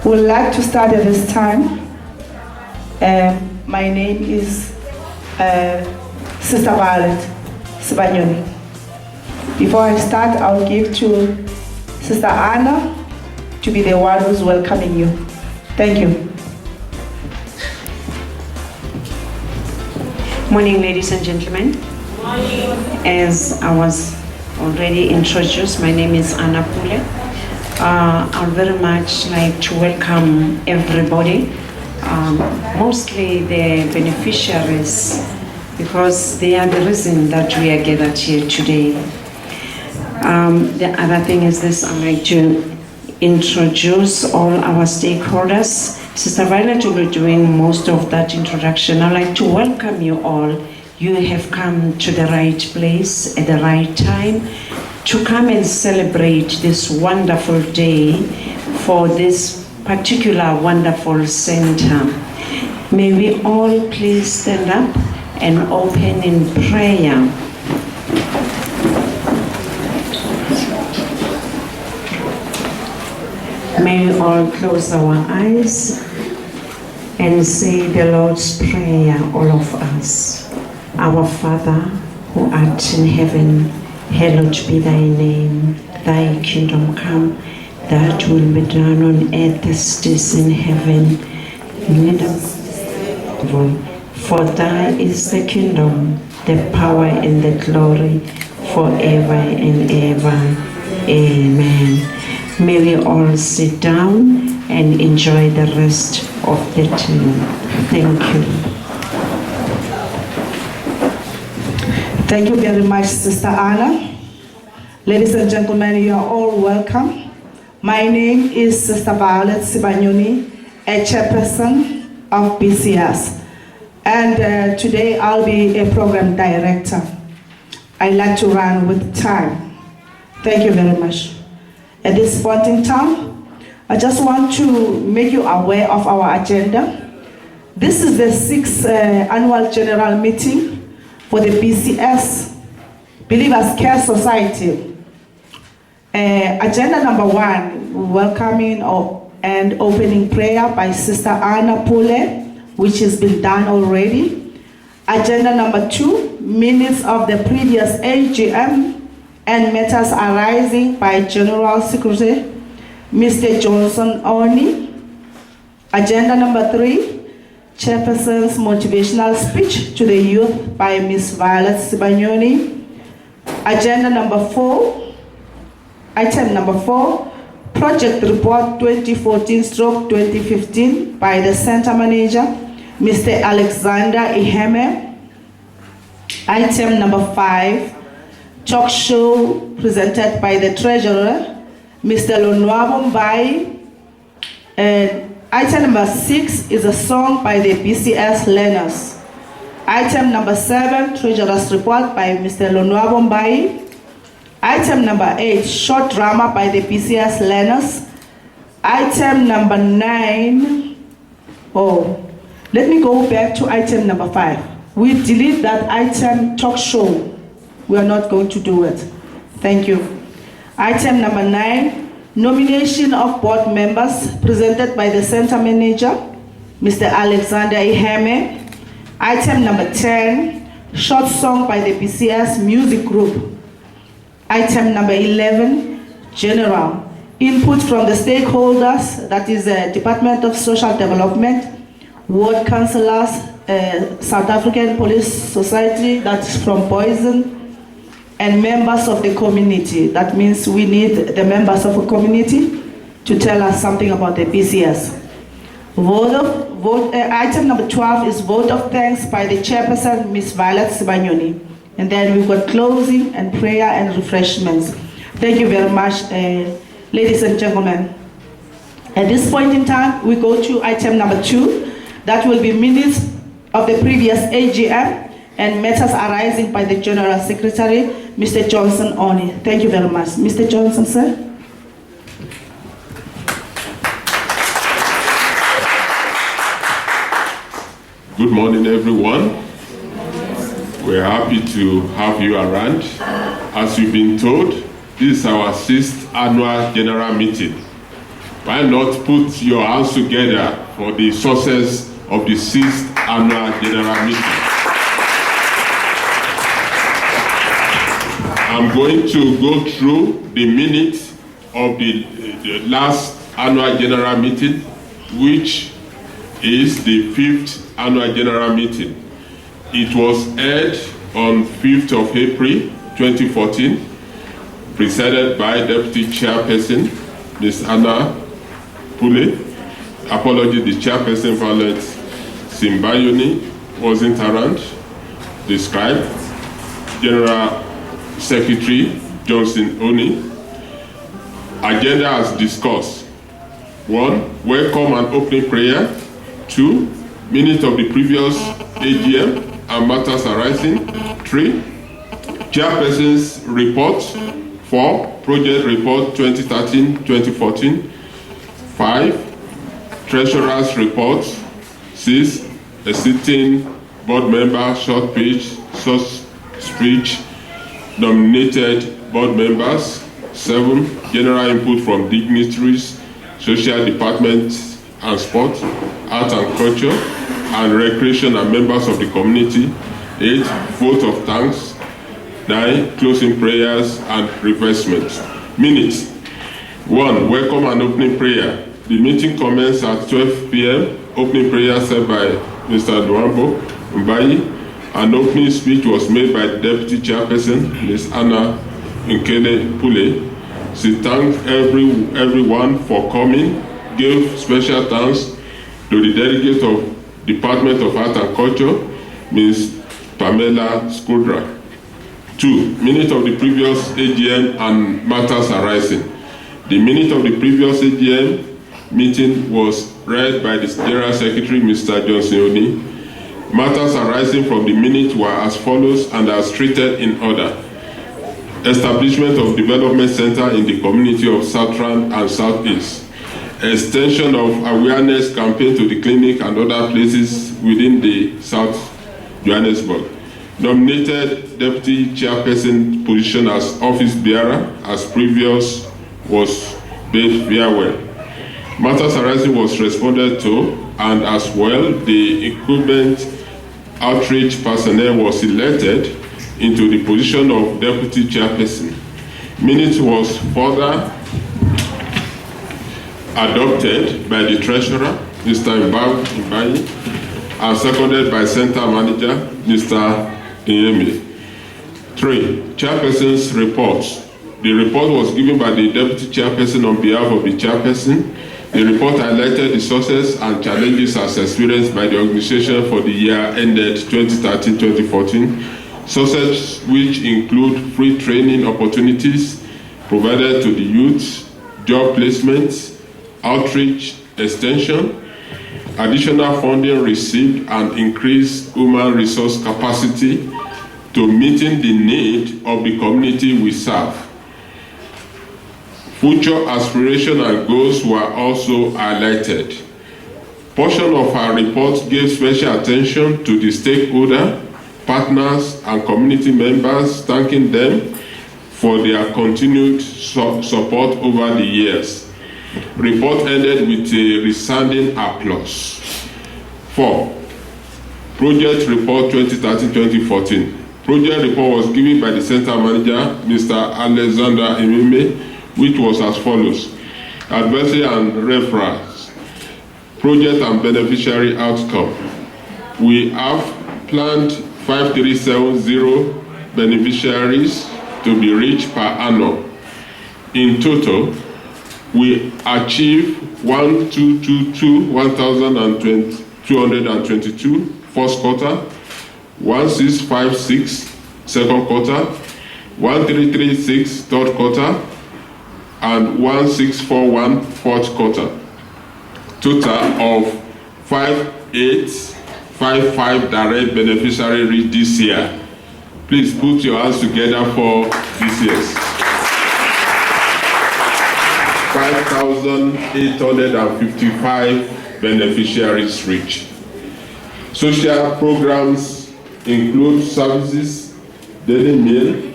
Would like to start at this time. My name is Sister Violet Sibanyoni. Before I start, I'll give to Sister Anna to be the one who's welcoming you. Thank you. Morning, ladies and gentlemen. Morning. As I was already introduced, my name is Anna Pule. I'd very much like to welcome everybody, mostly the beneficiaries, because they are the reason that we are gathered here today. The other thing is this: I'd like to introduce all our stakeholders. Sister Violet will be doing most of that introduction. I'd like to welcome you all. You have come to the right place at the right time to come and celebrate this wonderful day for this particular wonderful center. May we all please stand up and open in prayer. May we all close our eyes and say the Lord's Prayer, all of us. Our Father, who art in heaven, hallowed be thy name. Thy kingdom come, that will be done on earth as it is in heaven. For thy is the kingdom, the power and the glory, forever and ever. Amen. May we all sit down and enjoy the rest of the day. Thank you. Thank you very much, Sister Anna. Ladies and gentlemen, you are all welcome. My name is Sister Violet Sibanyoni, a chairperson of BCS. And today I'll be a program director. I like to run with time. Thank you very much. At this point in time, I just want to make you aware of our agenda. This is the 6th annual general meeting for the BCS, Believers Care Society. Agenda number 1, welcoming and opening prayer by Sister Anna Pule, which has been done already. Agenda number 2, minutes of the previous AGM and matters arising by General Secretary Mr. Johnson Oni. Agenda number 3, Chairperson's motivational speech to the youth by Ms. Violet Sibanyoni. Agenda number 4, item number 4, project report 2014/2015 by the center manager, Mr. Alexander Iheme. Item number 5, talk show presented by the treasurer, Mr. Lonwabo Mbai. Item number 6 is a song by the BCS learners. Item number 7, treasurer's report by Mr. Lonwabo Mbai. Item number 8, short drama by the BCS learners. Item number 9, let me go back to item number 5. We delete that item, talk show. We are not going to do it. Thank you. Item number 9, nomination of board members presented by the center manager, Mr. Alexander Iheme. Item number 10, short song by the BCS music group. Item number 11, general. Input from the stakeholders, that is the Department of Social Development, ward councillors, South African Police Society, that's from Poison, and members of the community. That means we need the members of a community to tell us something about the BCS. Item number 12 is vote of thanks by the chairperson, Ms. Violet Sibanyoni. And then we've got closing and prayer and refreshments. Thank you very much, ladies and gentlemen. At this point in time, we go to item number 2. That will be minutes of the previous AGM and matters arising by the General Secretary, Mr. Johnson Oni. Thank you very much. Mr. Johnson, sir. Good morning, everyone. We're happy to have you around. As you've been told, this is our 6th annual general meeting. Why not put your hands together for the success of the 6th Annual General Meeting? I'm going to go through the minutes of the last Annual General Meeting, which is the 5th Annual General Meeting. It was held on 5th of April 2014, presided by Deputy Chairperson, Ms. Anna Pule. Apology, the Chairperson, Violet Simbayoni, wasn't around. The scribe, General Secretary, Johnson Oni. Agenda as discussed. 1. Welcome and opening prayer. 2. Minute of the previous AGM and matters arising. 3. Chairperson's report. 4. Project report 2013-2014. 5. Treasurer's report. 6. A sitting board member short speech nominated board members. 7. General input from dignitaries, social department and sport, art and culture, and recreation and members of the community. 8. Vote of thanks. 9. Closing prayers and refreshments. Minutes. 1. Welcome and opening prayer. The meeting commenced at 12 p.m. Opening prayer said by Mr. Luambo Mbayi. An opening speech was made by the Deputy Chairperson, Ms. Anna Pule. She thanked everyone for coming, gave special thanks to the delegate of Department of Art and Culture, Ms. Pamela Skudra. 2. Minute of the previous AGM and matters arising. The minute of the previous AGM meeting was read by the General Secretary, Mr. Johnson Oni. Matters arising from the minute were as follows and as treated in order. Establishment of development center in the community of Southern and Southeast. Extension of awareness campaign to the clinic and other places within the South Johannesburg. Nominated Deputy Chairperson position as office bearer as previous was bid via well. Matters arising was responded to, and as well the incumbent outreach personnel was elected into the position of Deputy Chairperson. Minutes was further adopted by the Treasurer, Mr. Mbayi, and seconded by Center Manager, Mr. Inyemi. 3. Chairperson's reports. The report was given by the Deputy Chairperson on behalf of the Chairperson. The report highlighted the success and challenges as experienced by the organization for the year ended 2013-2014. Success which include free training opportunities provided to the youth, job placements, outreach, extension, additional funding received, and increased human resource capacity to meeting the need of the community we serve. Future aspirations and goals were also highlighted. Portion of our report gave special attention to the stakeholder, partners, and community members, thanking them for their continued support over the years. Report ended with a resounding applause. 4. Project Report 2013-2014. Project report was given by the Center Manager, Mr. Alexander Emime, which was as follows. Advisory and referrals. Project and beneficiary outcome. We have planned 5370 beneficiaries to be reached per annum. In total, we achieved 1,222 first quarter, 1,656 second quarter, 1,336 third quarter, and 1,641 fourth quarter. Total of 5,855 direct beneficiaries reached this year. Please put your hands together for this year's. 5,855 beneficiaries reached. Social programs include services, daily meal,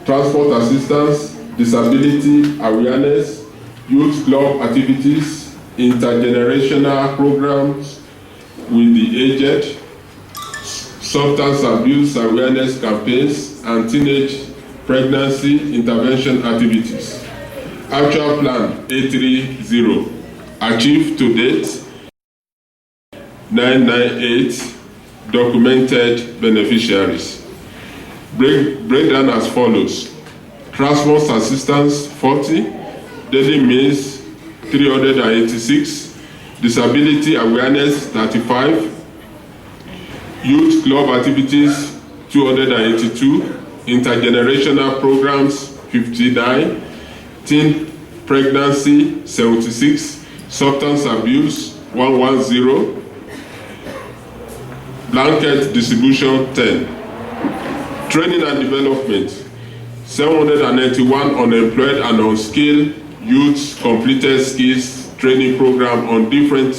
transport assistance, disability awareness, youth club activities, intergenerational programs with the aged, substance abuse awareness campaigns, and teenage pregnancy intervention activities. Actual plan A30, achieved to date 998 documented beneficiaries. Breakdown as follows: transport assistance 40, daily meals 386, disability awareness 35, youth club activities 282, intergenerational programs 59, teen pregnancy 76, substance abuse 110, blanket distribution 10, training and development 791 unemployed and unskilled youths completed skills training program on different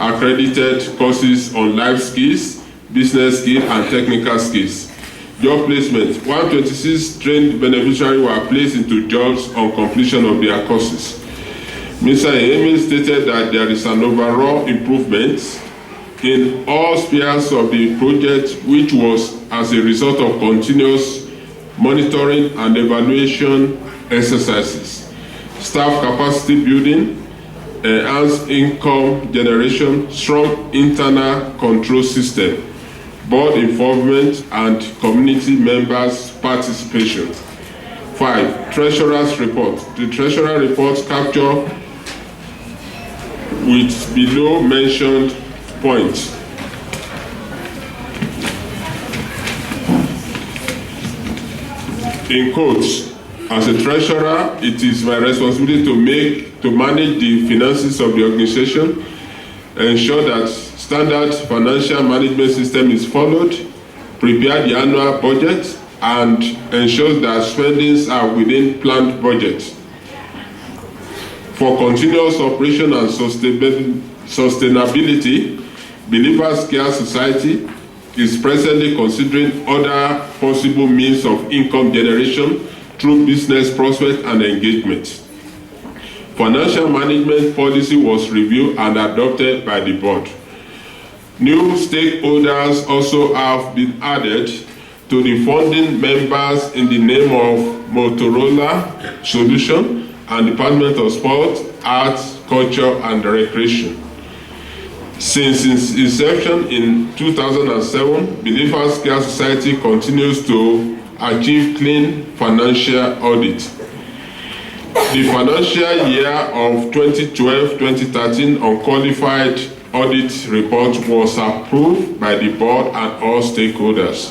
accredited courses on life skills, business skills, and technical skills. Job placement: 126 trained beneficiaries were placed into jobs on completion of their courses. Mr. Emil stated that there is an overall improvement in all spheres of the project, which was as a result of continuous monitoring and evaluation exercises, staff capacity building, enhanced income generation, strong internal control system, board involvement, and community members' participation. 5. Treasurer's report. The treasurer report capture with below mentioned points. In quotes, as a treasurer, it is my responsibility to manage the finances of the organization, ensure that standard financial management system is followed, prepare the annual budget, and ensure that spendings are within planned budget. For continuous operation and sustainability, Believers Care Society is presently considering other possible means of income generation through business prospect and engagement. Financial management policy was reviewed and adopted by the board. New stakeholders also have been added to the funding members in the name of Motorola Solution and Department of Sport, Arts, Culture, and Recreation. Since its inception in 2007, Believers Care Society continues to achieve clean financial audit. The financial year of 2012-2013 unqualified audit report was approved by the board and all stakeholders.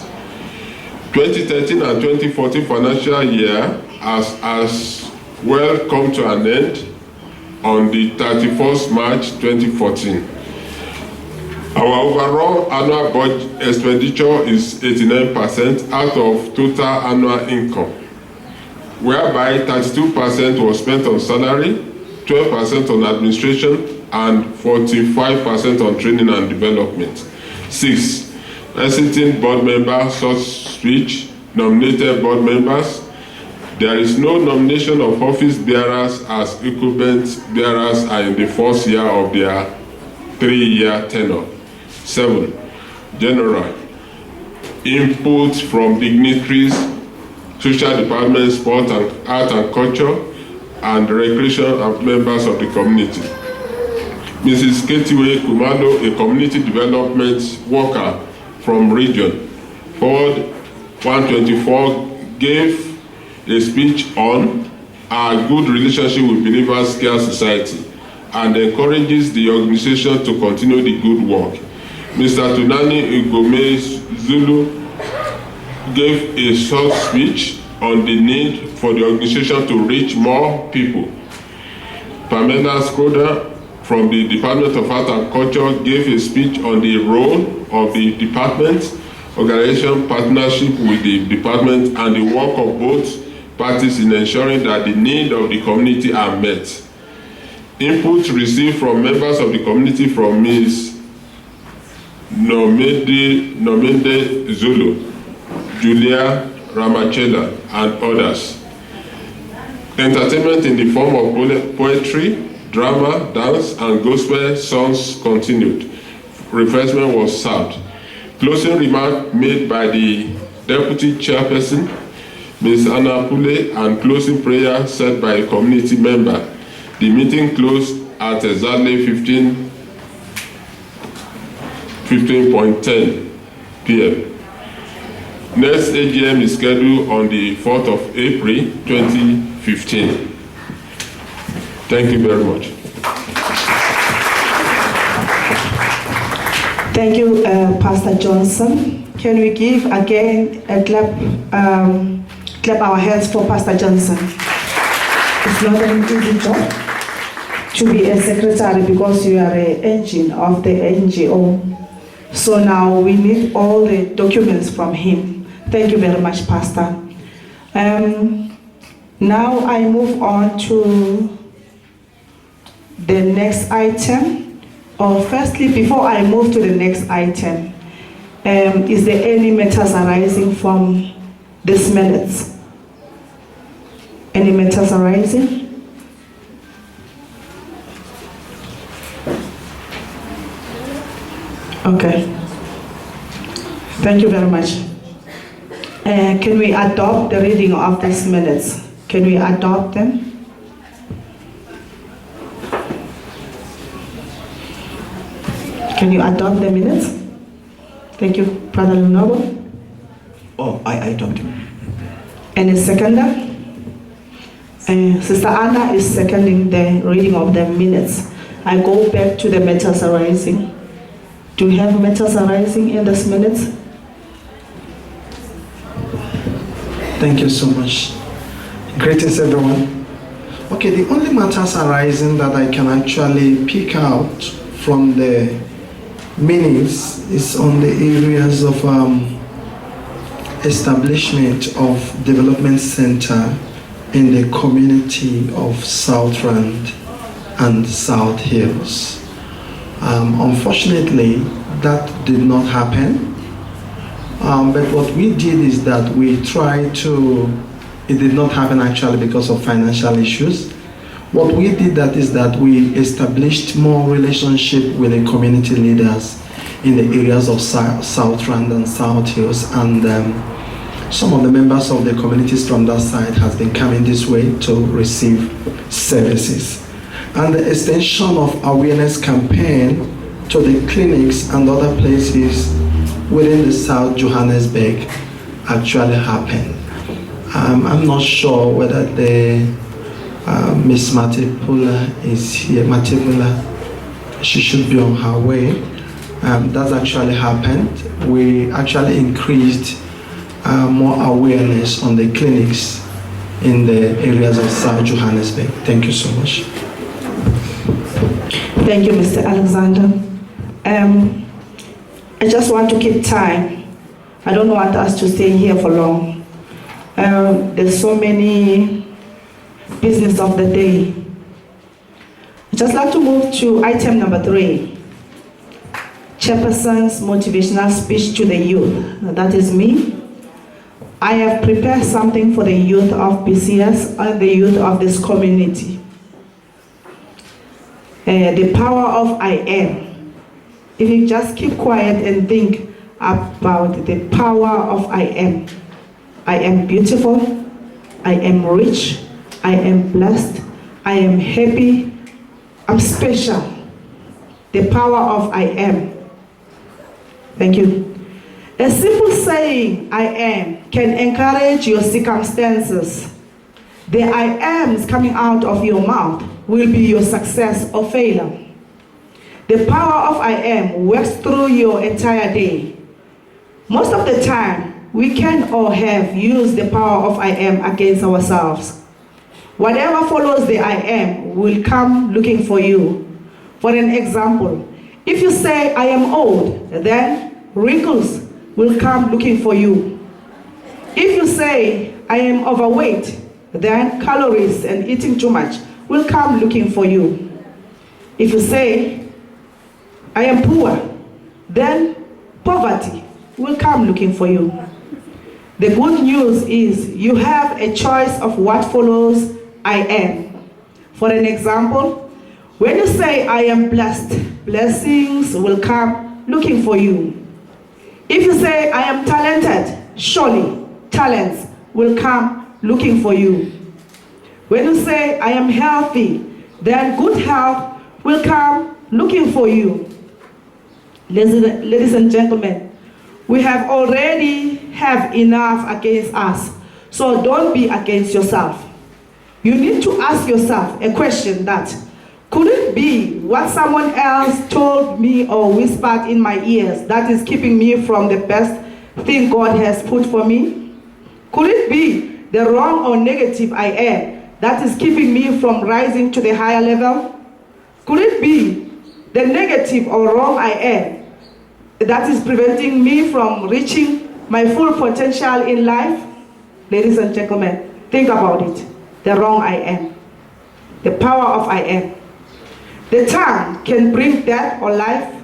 2013 and 2014 financial year has well come to an end on the 31st March 2014. Our overall annual budget expenditure is 89% out of total annual income, whereby 32% was spent on salary, 12% on administration, and 45% on training and development. 6. Exiting board members, such which nominated board members. There is no nomination of office bearers, as incumbent bearers are in the first year of their 3-year tenure. 7. General input from dignitaries, social department, sport and art and culture, and recreation and members of the community. Mrs. Ketiwe Kumado, a community development worker from region, Forward 124, gave a speech on our good relationship with Believers Care Society and encourages the organization to continue the good work. Mr. Tunani Igome Zulu gave a short speech on the need for the organization to reach more people. Pamela Skoda from the Department of Art and Culture gave a speech on the role of the department, organization, partnership with the department, and the work of both parties in ensuring that the needs of the community are met. Input received from members of the community from Ms. Nomende Zulu, Julia Ramachela, and others. Entertainment in the form of poetry, drama, dance, and gospel songs continued. Refreshment was served. Closing remark made by the Deputy Chairperson, Ms. Anna Pule, and closing prayer said by a community member. The meeting closed at exactly 15:10 p.m. Next AGM is scheduled on the 4th of April 2015. Thank you very much. Thank you, Pastor Johnson. Can we give again a clap our hands for Pastor Johnson? It's not an easy job to be a secretary because you are an engine of the NGO. So now we need all the documents from him. Thank you very much, Pastor. Now I move on to the next item. Firstly, before I move to the next item, is there any matters arising from this minutes? Any matters arising? Okay. Thank you very much. Can we adopt the reading of these minutes? Can we adopt them? Can you adopt the minutes? Thank you, Brother Lunobo. Oh, I adopt him. Any seconder? Sister Anna is seconding the reading of the minutes. I go back to the matters arising. Do we have matters arising in this minutes? Thank you so much. Greetings, everyone. Okay, the only matters arising that I can actually pick out from the minutes is on the areas of establishment of development center in the community of South Rand and South Hills. Unfortunately, that did not happen. But what we did is that we tried to, it did not happen actually because of financial issues. What we did that is that we established more relationship with the community leaders in the areas of South Rand and South Hills, and some of the members of the communities from that side has been coming this way to receive services. And the extension of awareness campaign to the clinics and other places within the South Johannesburg actually happened. I'm not sure whether the Miss Matipula is here. Matipula, she should be on her way. That's actually happened. We actually increased more awareness on the clinics in the areas of South Johannesburg. Thank you so much. Thank you, Mr. Alexander. I just want to keep time. I don't want us to stay here for long. There's so many business of the day. I'd just like to move to item number 3. Chairperson's motivational speech to the youth. That is me. I have prepared something for the youth of BCS and the youth of this community. The power of I am. If you just keep quiet and think about the power of I am. I am beautiful. I am rich. I am blessed. I am happy. I'm special. The power of I am. Thank you. A simple saying, I am, can encourage your circumstances. The I ams coming out of your mouth will be your success or failure. The power of I am works through your entire day. Most of the time, we can or have used the power of I am against ourselves. Whatever follows the I am will come looking for you. For an example, if you say I am old, then wrinkles will come looking for you. If you say I am overweight, then calories and eating too much will come looking for you. If you say I am poor, then poverty will come looking for you. The good news is you have a choice of what follows I am. For an example, when you say I am blessed, blessings will come looking for you. If you say I am talented, surely talents will come looking for you. When you say I am healthy, then good health will come looking for you. Ladies and gentlemen, we have already have enough against us, so don't be against yourself. You need to ask yourself a question that, could it be what someone else told me or whispered in my ears that is keeping me from the best thing God has put for me? Could it be the wrong or negative I am that is keeping me from rising to the higher level? Could it be the negative or wrong I am that is preventing me from reaching my full potential in life? Ladies and gentlemen, think about it. The wrong I am. The power of I am. The tongue can bring death or life.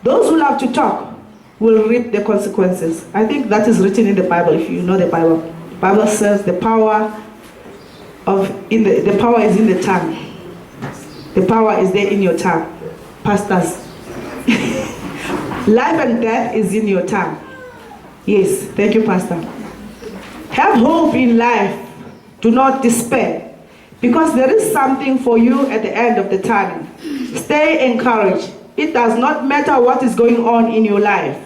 Those who love to talk will reap the consequences. I think that is written in the Bible, if you know the Bible. The Bible says the power is in the tongue. The power is there in your tongue. Pastors. Life and death is in your tongue. Yes, thank you, Pastor. Have hope in life. Do not despair, because there is something for you at the end of the tunnel. Stay encouraged. It does not matter what is going on in your life.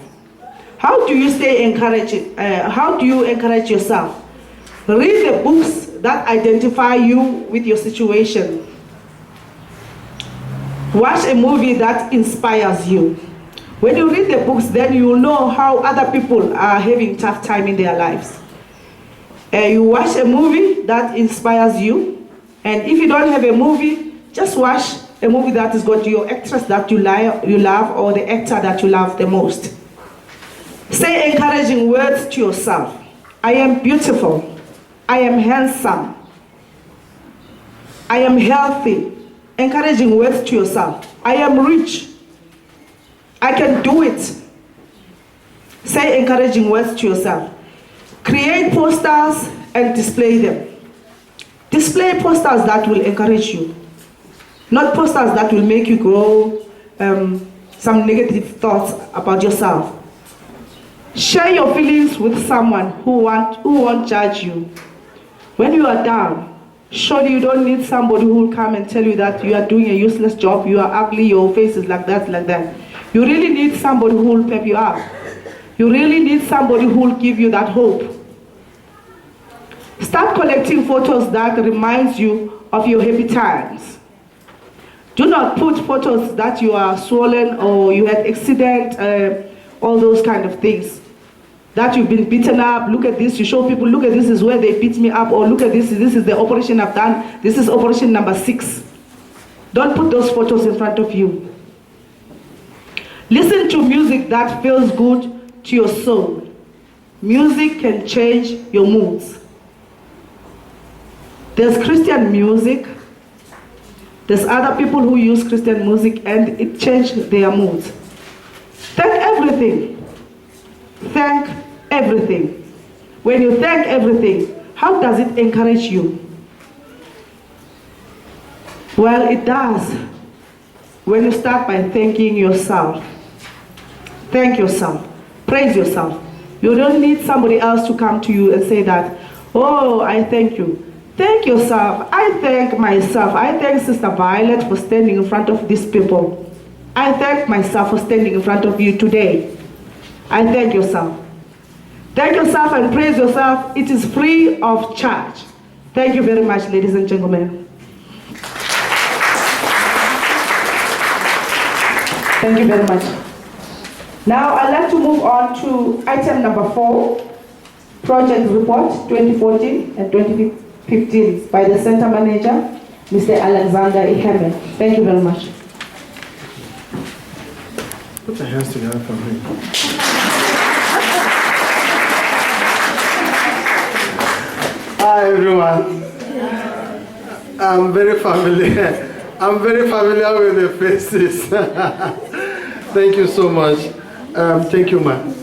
How do you stay encouraged? How do you encourage yourself? Read the books that identify you with your situation. Watch a movie that inspires you. When you read the books, then you will know how other people are having tough time in their lives. You watch a movie that inspires you, and if you don't have a movie, just watch a movie that has got your actress that you love or the actor that you love the most. Say encouraging words to yourself. I am beautiful. I am handsome. I am healthy. Encouraging words to yourself. I am rich. I can do it. Say encouraging words to yourself. Create posters and display them. Display posters that will encourage you, not posters that will make you grow some negative thoughts about yourself. Share your feelings with someone who won't judge you. When you are down, surely you don't need somebody who will come and tell you that you are doing a useless job, you are ugly, your face is like that, like that. You really need somebody who will pep you up. You really need somebody who will give you that hope. Start collecting photos that reminds you of your happy times. Do not put photos that you are swollen or you had accident, all those kind of things. That you've been beaten up, look at this, you show people, look at this is where they beat me up, or look at this is the operation I've done, this is operation number 6. Don't put those photos in front of you. Listen to music that feels good to your soul. Music can change your moods. There's Christian music. There's other people who use Christian music and it changed their moods. Thank everything. Thank everything. When you thank everything, how does it encourage you? Well, it does. When you start by thanking yourself. Thank yourself. Praise yourself. You don't need somebody else to come to you and say that, oh, I thank you. Thank yourself. I thank myself. I thank Sister Violet for standing in front of these people. I thank myself for standing in front of you today. I thank yourself. Thank yourself and praise yourself. It is free of charge. Thank you very much, ladies and gentlemen. Thank you very much. Now I'd like to move on to item number 4, Project Report 2014 and 2015 by the Center Manager, Mr. Alexander Iheme. Thank you very much. Put your hands together for me. Hi everyone. I'm very familiar. I'm very familiar with the faces. Thank you so much. Thank you, ma'am.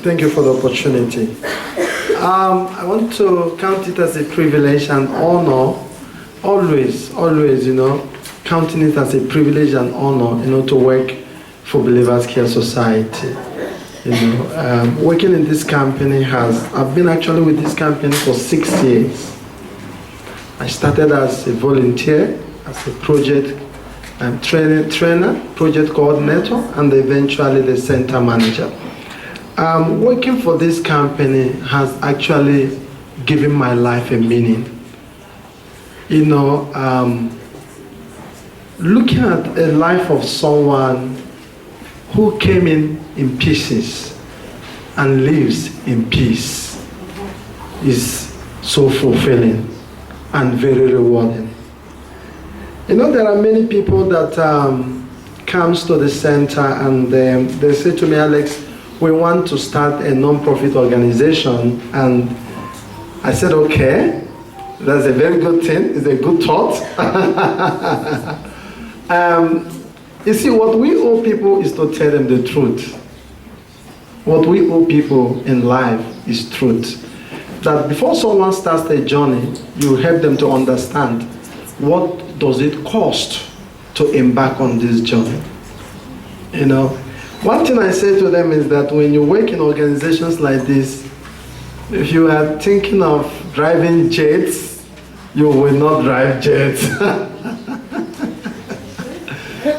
Thank you for the opportunity. I want to count it as a privilege and honor always, counting it as a privilege and honor, to work for Believers Care Society. Working in this company I've been actually with this company for 6 years. I started as a volunteer, as a project trainer, project coordinator, and eventually the center manager. Working for this company has actually given my life a meaning. Looking at a life of someone who came in pieces and lives in peace is so fulfilling and very rewarding. There are many people that comes to the center and they say to me, Alex, we want to start a non-profit organization. And I said, okay, that's a very good thing. It's a good thought. You see, what we owe people is to tell them the truth. What we owe people in life is truth. That before someone starts their journey, you help them to understand what does it cost to embark on this journey. One thing I say to them is that when you work in organizations like this, if you are thinking of driving jets, you will not drive jets.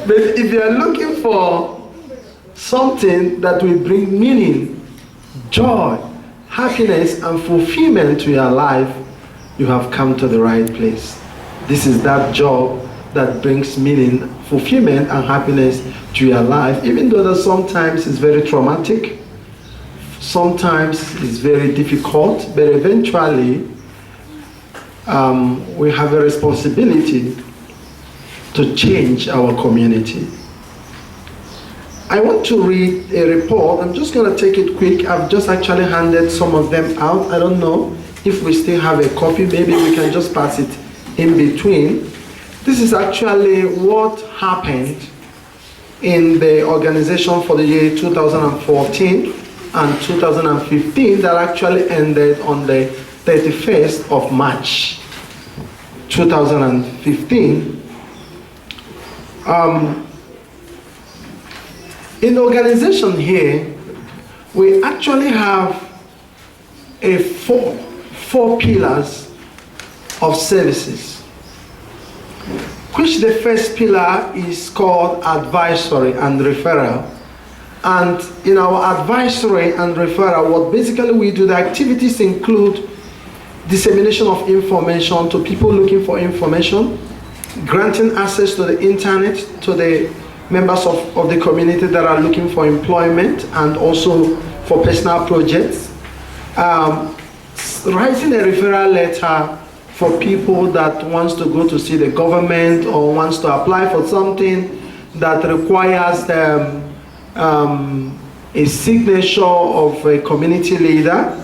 But if you are looking for something that will bring meaning, joy, happiness, and fulfillment to your life, you have come to the right place. This is that job that brings meaning, fulfillment, and happiness to your life, even though that sometimes it's very traumatic, sometimes it's very difficult, but eventually we have a responsibility to change our community. I want to read a report. I'm just going to take it quick. I've just actually handed some of them out. I don't know if we still have a copy. Maybe we can just pass it in between. This is actually what happened in the organization for the year 2014 and 2015 that actually ended on the 31st of March 2015. In the organization here, we actually have four pillars of services, which the first pillar is called advisory and referral. And in our advisory and referral, what basically we do, the activities include dissemination of information to people looking for information, granting access to the internet to the members of the community that are looking for employment and also for personal projects, writing a referral letter for people that wants to go to see the government or wants to apply for something that requires a signature of a community leader,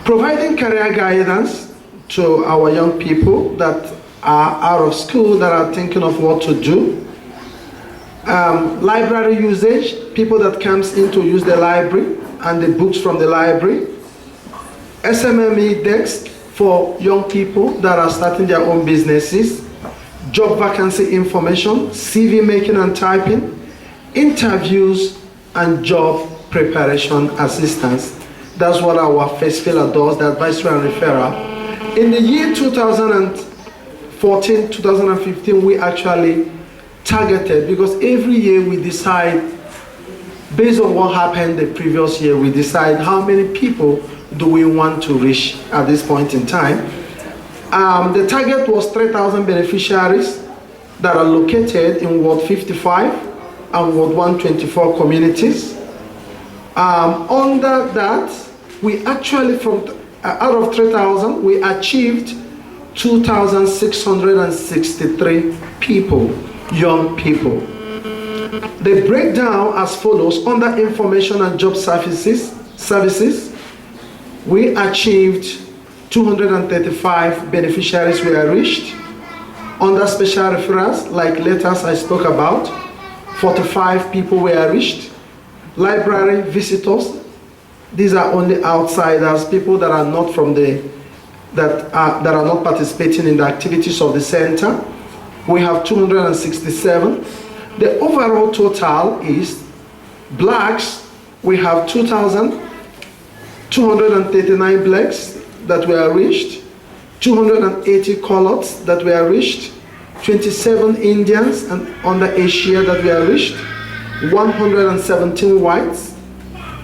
providing career guidance to our young people that are out of school, that are thinking of what to do, library usage, people that comes in to use the library and the books from the library, SMME desk for young people that are starting their own businesses, job vacancy information, CV making and typing, interviews, and job preparation assistance. That's what our first pillar does, the advisory and referral. In the year 2014, 2015, we actually targeted, because every year we decide, based on what happened the previous year, we decide how many people do we want to reach at this point in time. The target was 3,000 beneficiaries that are located in Ward 55 and Ward 124 communities. Under that, we actually, out of 3,000, we achieved 2,663 people, young people. The breakdown as follows: under information and job services, we achieved 235 beneficiaries were reached. Under special referrals, like letters I spoke about, 45 people were reached. Library visitors, these are only outsiders, people that are not from the that are not participating in the activities of the center. We have 267. The overall total is blacks. We have 2,239 blacks that were reached, 280 coloreds that were reached, 27 Indians and under Asia that were reached, 117 whites.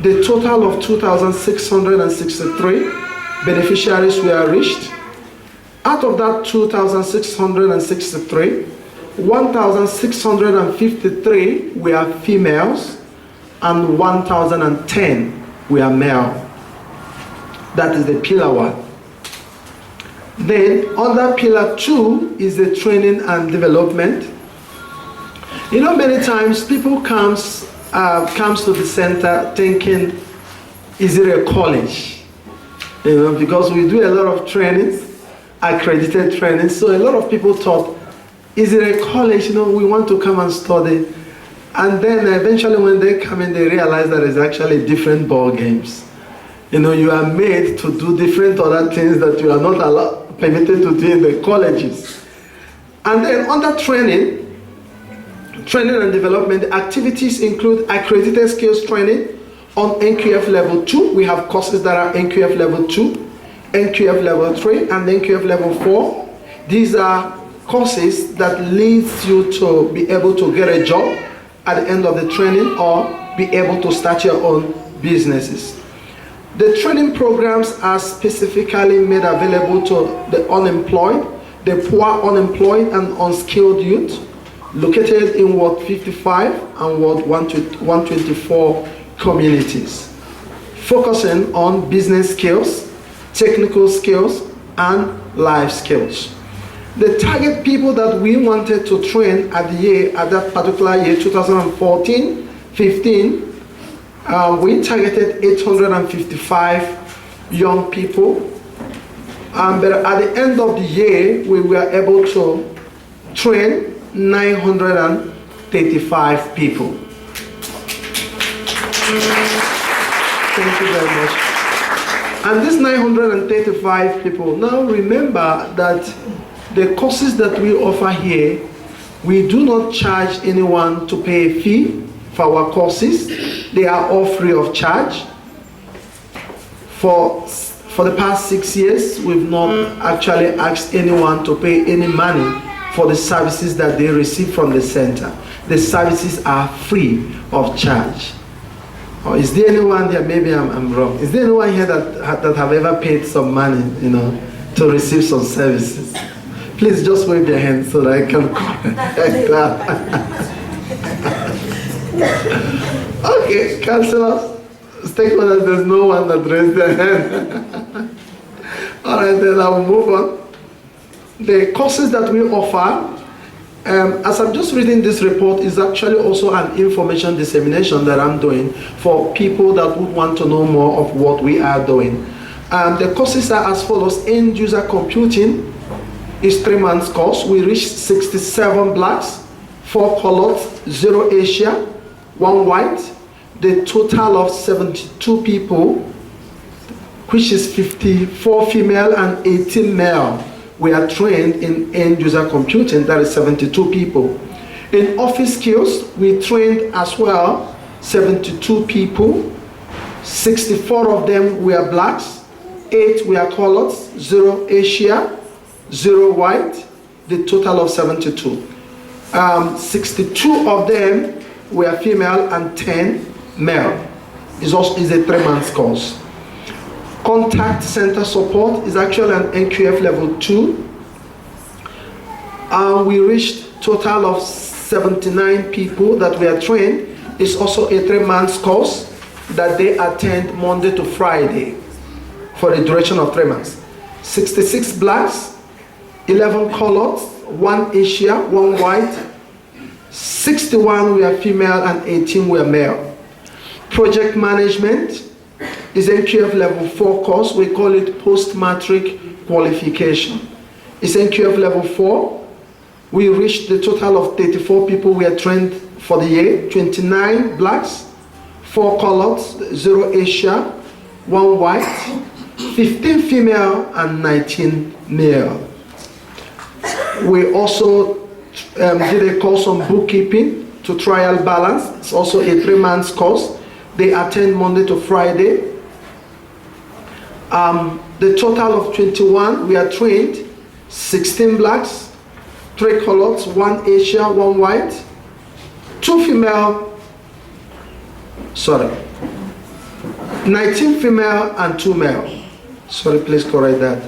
The total of 2,663 beneficiaries were reached. Out of that 2,663, 1,653 were females and 1,010 were male. That is the pillar 1. Then under pillar 2 is the training and development. You know, many times people comes to the center thinking, is it a college? You know, because we do a lot of trainings, accredited trainings. So a lot of people thought, is it a college? You know, we want to come and study. And then eventually when they come in, they realize that it's actually different ball games. You know, you are made to do different other things that you are not permitted to do in the colleges. And then under training and development, activities include accredited skills training on NQF level 2. We have courses that are NQF level 2, NQF level 3, and NQF level 4. These are courses that leads you to be able to get a job at the end of the training or be able to start your own businesses. The training programs are specifically made available to the unemployed, the poor, unemployed, and unskilled youth located in Ward 55 and Ward 124 communities, focusing on business skills, technical skills, and life skills. The target people that we wanted to train at that particular year, 2014-15, we targeted 855 young people. But at the end of the year, we were able to train 935 people. Thank you very much. And these 935 people, now remember that the courses that we offer here, we do not charge anyone to pay a fee for our courses. They are all free of charge. For the past 6 years, we've not actually asked anyone to pay any money for the services that they receive from the center. The services are free of charge. Or is there anyone here, maybe I'm wrong, is there anyone here that have ever paid some money, you know, to receive some services? Please just wave your hand so that I can clap. Okay, councillors, stakeholders, there's no one that raised their hand. All right, then I will move on. The courses that we offer, as I'm just reading this report, is actually also an information dissemination that I'm doing for people that would want to know more of what we are doing. The courses are as follows. End user computing is 3 months course. We reached 67 blacks, 4 colored, 0 Asia, 1 white. The total of 72 people, which is 54 female and 18 male, we are trained in end user computing. That is 72 people. In office skills, we trained as well 72 people. 64 of them were blacks, 8 were colored, 0 Asia, 0 white, the total of 72. 62 of them were female and 10 male. Is a 3 months course. Contact center support is actually an NQF level 2. We reached total of 79 people that were trained. It's also a 3 months course that they attend Monday to Friday for the duration of 3 months. 66 blacks, 11 colored, 1 Asia, 1 white, 61 were female and 18 were male. Project management is NQF level 4 course. We call it post-matric qualification. It's NQF level 4. We reached the total of 34 people we are trained for the year. 29 blacks, 4 colored, 0 Asia, 1 white, 15 female and 19 male. We also did a course on bookkeeping to trial balance. It's also a 3-month course. They attend Monday to Friday. The total of 21, we are trained, 16 blacks, 3 colors, 1 Asia, 1 white, 2 female, 19 female and 2 male. Sorry, please correct that.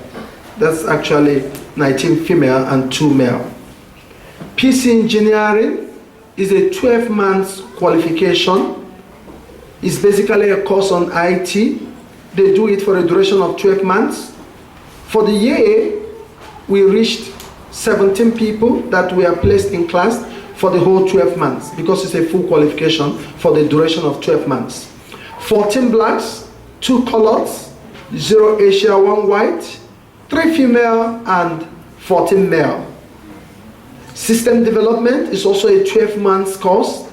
That's actually 19 female and 2 male. PC engineering is a 12-month qualification. It's basically a course on IT. They do it for a duration of 12 months. For the year, we reached 17 people that were placed in class for the whole 12 months because it's a full qualification for the duration of 12 months. 14 blacks, 2 colors, 0 Asia, 1 white, 3 female and 14 male. System development is also a 12-month course.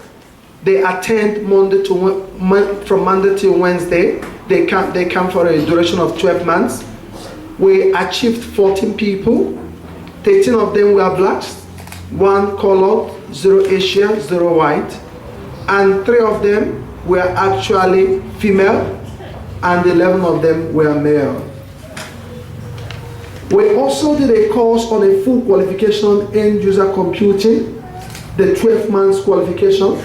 They attend from Monday to Wednesday. They come for a duration of 12 months. We achieved 14 people. 13 of them were blacks, 1 colored, 0 Asia, 0 white, and 3 of them were actually female, and 11 of them were male. We also did a course on a full qualification end user computing, the 12 months qualification,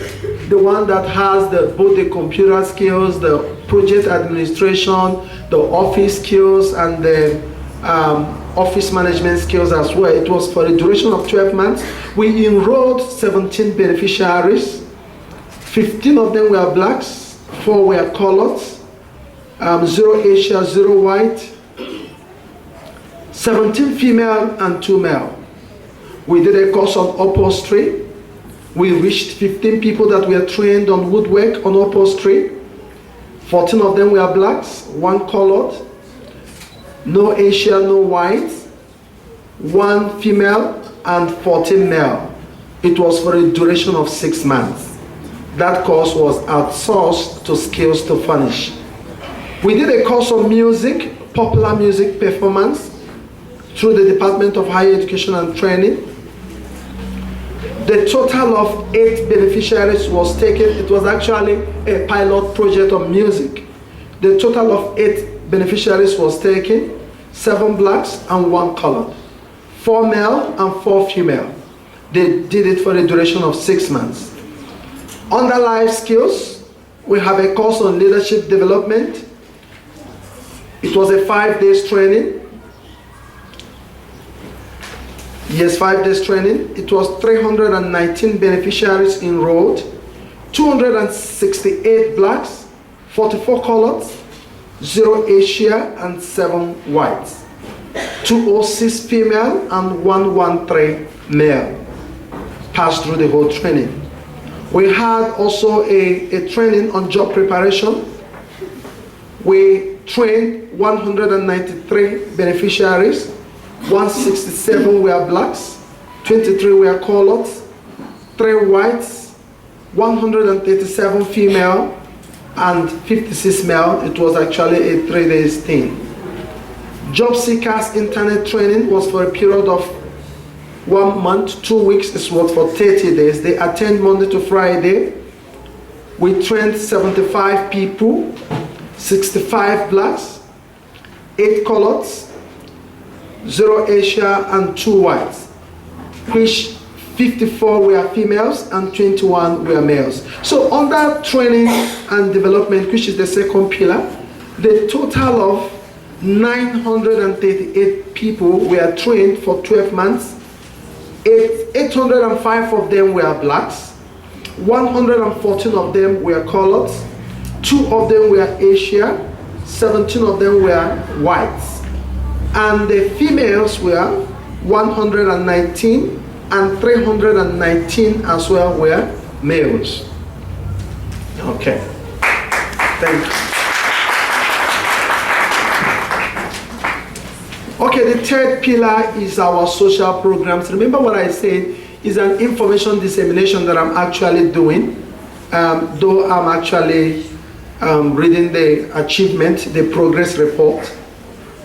the one that has both the computer skills, the project administration, the office skills, and the office management skills as well. It was for a duration of 12 months. We enrolled 17 beneficiaries. 15 of them were blacks, 4 were colored, 0 Asia, 0 white, 17 female and 2 male. We did a course on upholstery. We reached 15 people that were trained on woodwork on upholstery. 14 of them were blacks, 1 colored, no Asia, no white, 1 female and 14 male. It was for a duration of 6 months. That course was outsourced to Skills to Furnish. We did a course on music, popular music performance through the Department of Higher Education and Training. The total of 8 beneficiaries was taken. It was actually a pilot project on music. The total of 8 beneficiaries was taken, 7 blacks and 1 colored, 4 male and 4 female. They did it for a duration of 6 months. Under life skills, we have a course on leadership development. It was a 5 days training. Yes, 5 days training. It was 319 beneficiaries enrolled, 268 blacks, 44 colors, 0 Asia and 7 whites, 206 female and 113 male passed through the whole training. We had also a training on job preparation. We trained 193 beneficiaries. 167 were blacks, 23 were colored, 3 whites, 137 female, and 56 male. It was actually a 3 days thing. Job seekers internet training was for a period of 1 month, 2 weeks. It was for 30 days. They attend Monday to Friday. We trained 75 people, 65 blacks, 8 coloreds, 0 Asia and 2 whites, which 54 were females and 21 were males. So under training and development, which is the second pillar, the total of 938 people were trained for 12 months. 805 of them were blacks, 114 of them were colored, 2 of them were Asia, 17 of them were whites. And the females were 119 and 319 as well were males. Okay. Thank you. Okay, the third pillar is our social programs. Remember what I said is an information dissemination that I'm actually doing, though I'm actually reading the achievement, the progress report.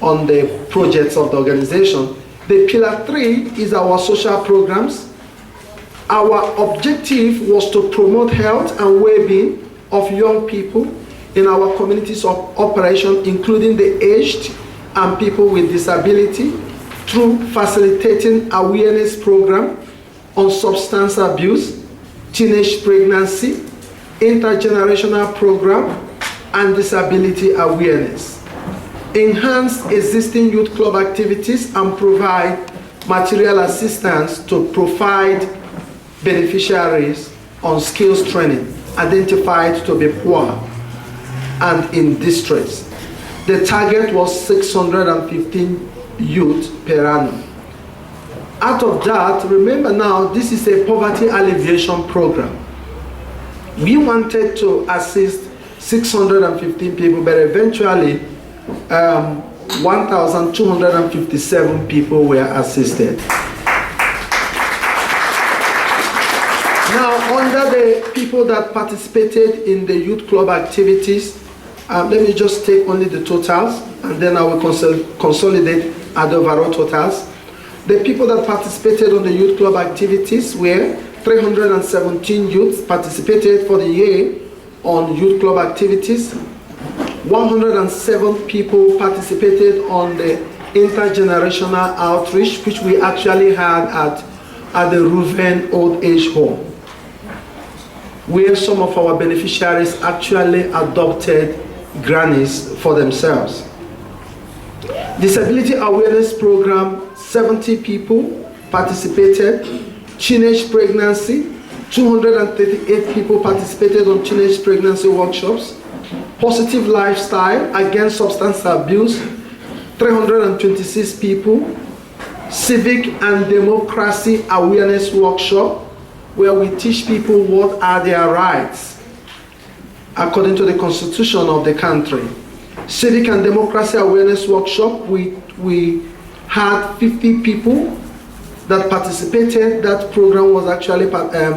on the projects of the organization. The pillar 3 is our social programs. Our objective was to promote health and well-being of young people in our communities of operation, including the aged and people with disability, through facilitating awareness program on substance abuse, teenage pregnancy, intergenerational program, and disability awareness. Enhance existing youth club activities and provide material assistance to provide beneficiaries on skills training identified to be poor and in distress. The target was 615 youth per annum. Out of that, remember now, this is a poverty alleviation program. We wanted to assist 615 people, but eventually 1,257 people were assisted. Now, under the people that participated in the youth club activities, let me just take only the totals, and then I will consolidate at the overall totals. The people that participated on the youth club activities were 317 youths participated for the year on youth club activities. 107 people participated on the intergenerational outreach, which we actually had at the Ruven Old Age Home, where some of our beneficiaries actually adopted grannies for themselves. Disability awareness program, 70 people participated. Teenage pregnancy, 238 people participated on teenage pregnancy workshops. Positive lifestyle against substance abuse, 326 people. Civic and democracy awareness workshop, where we teach people what are their rights according to the constitution of the country. Civic and democracy awareness workshop, we had 50 people that participated. That program was actually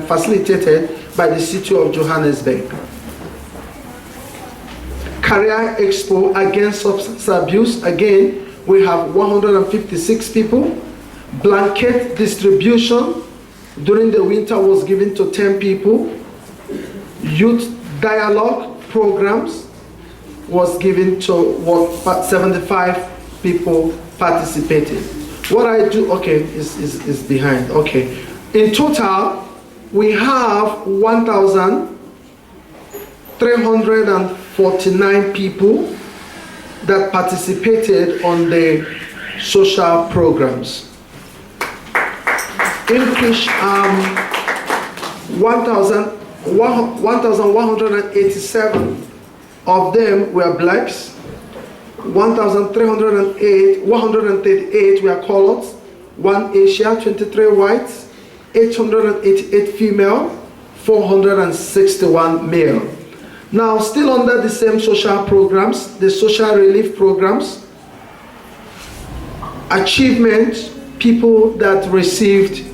facilitated by the city of Johannesburg. Career Expo against substance abuse, again, we have 156 people. Blanket distribution during the winter was given to 10 people. Youth dialogue programs was given to 75 people participated. What I do, okay, is behind, okay. In total, we have 1,349 people that participated on the social programs. In which 1,187 of them were blacks, 138 were coloreds, 1 Asia, 23 whites, 888 female, 461 male. Now, still under the same social programs, the social relief programs, achievement, people that received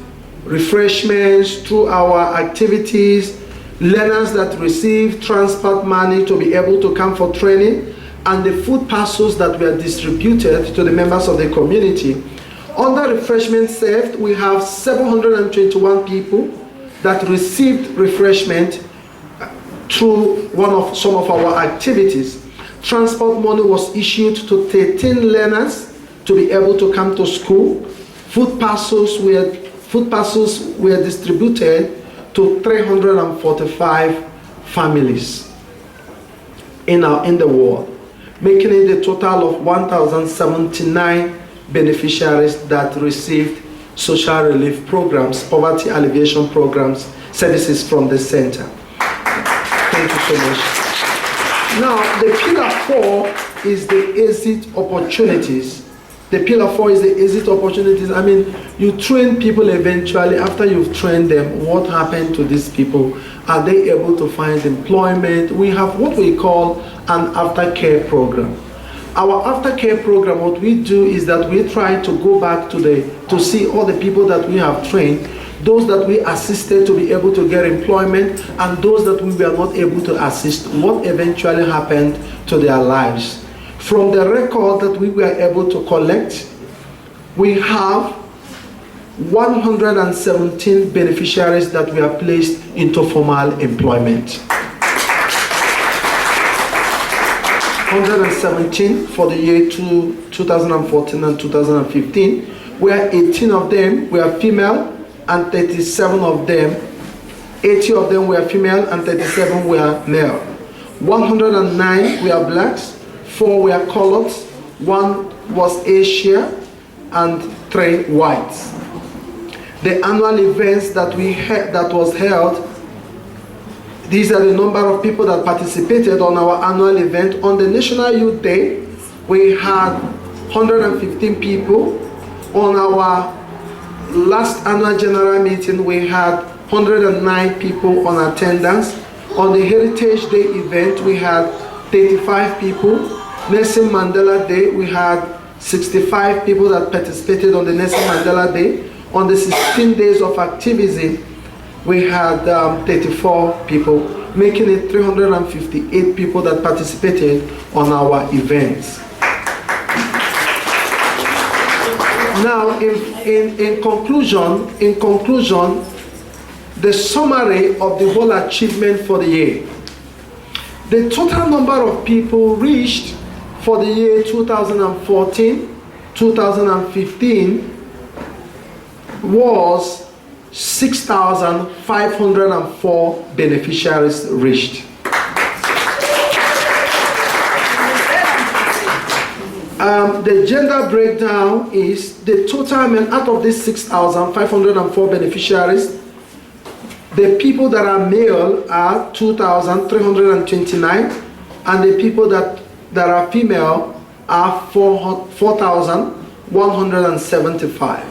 refreshments through our activities, learners that received transport money to be able to come for training, and the food parcels that were distributed to the members of the community. Under refreshment served, we have 721 people that received refreshment through some of our activities. Transport money was issued to 13 learners to be able to come to school. Food parcels were distributed to 345 families in the world, making it a total of 1,079 beneficiaries that received social relief programs, poverty alleviation programs, services from the center. Thank you so much. Now, the pillar 4 is the exit opportunities. The pillar 4 is the exit opportunities. I mean, you train people eventually. After you've trained them, what happened to these people? Are they able to find employment? We have what we call an aftercare program. Our aftercare program, what we do is that we try to go back to see all the people that we have trained, those that we assisted to be able to get employment, and those that we were not able to assist, what eventually happened to their lives. From the record that we were able to collect, we have 117 beneficiaries that were placed into formal employment. 117 for the year 2014 and 2015, where 18 of them were female and 37 of them, 80 of them were female and 37 were male. 109 were blacks, 4 were coloreds, 1 was Asia, and 3 whites. The annual events that was held, these are the number of people that participated on our annual event. On the National Youth Day, we had 115 people. On our last annual general meeting, we had 109 people on attendance. On the Heritage Day event, we had 35 people. Nelson Mandela Day, we had 65 people that participated on the Nelson Mandela Day. On the 16 days of activism, we had 34 people, making it 358 people that participated on our events. Now, in conclusion, the summary of the whole achievement for the year. The total number of people reached for the year 2014-2015 was 6,504 beneficiaries reached. The gender breakdown is the total men out of these 6,504 beneficiaries. The people that are male are 2,329, and the people that are female are 4,175.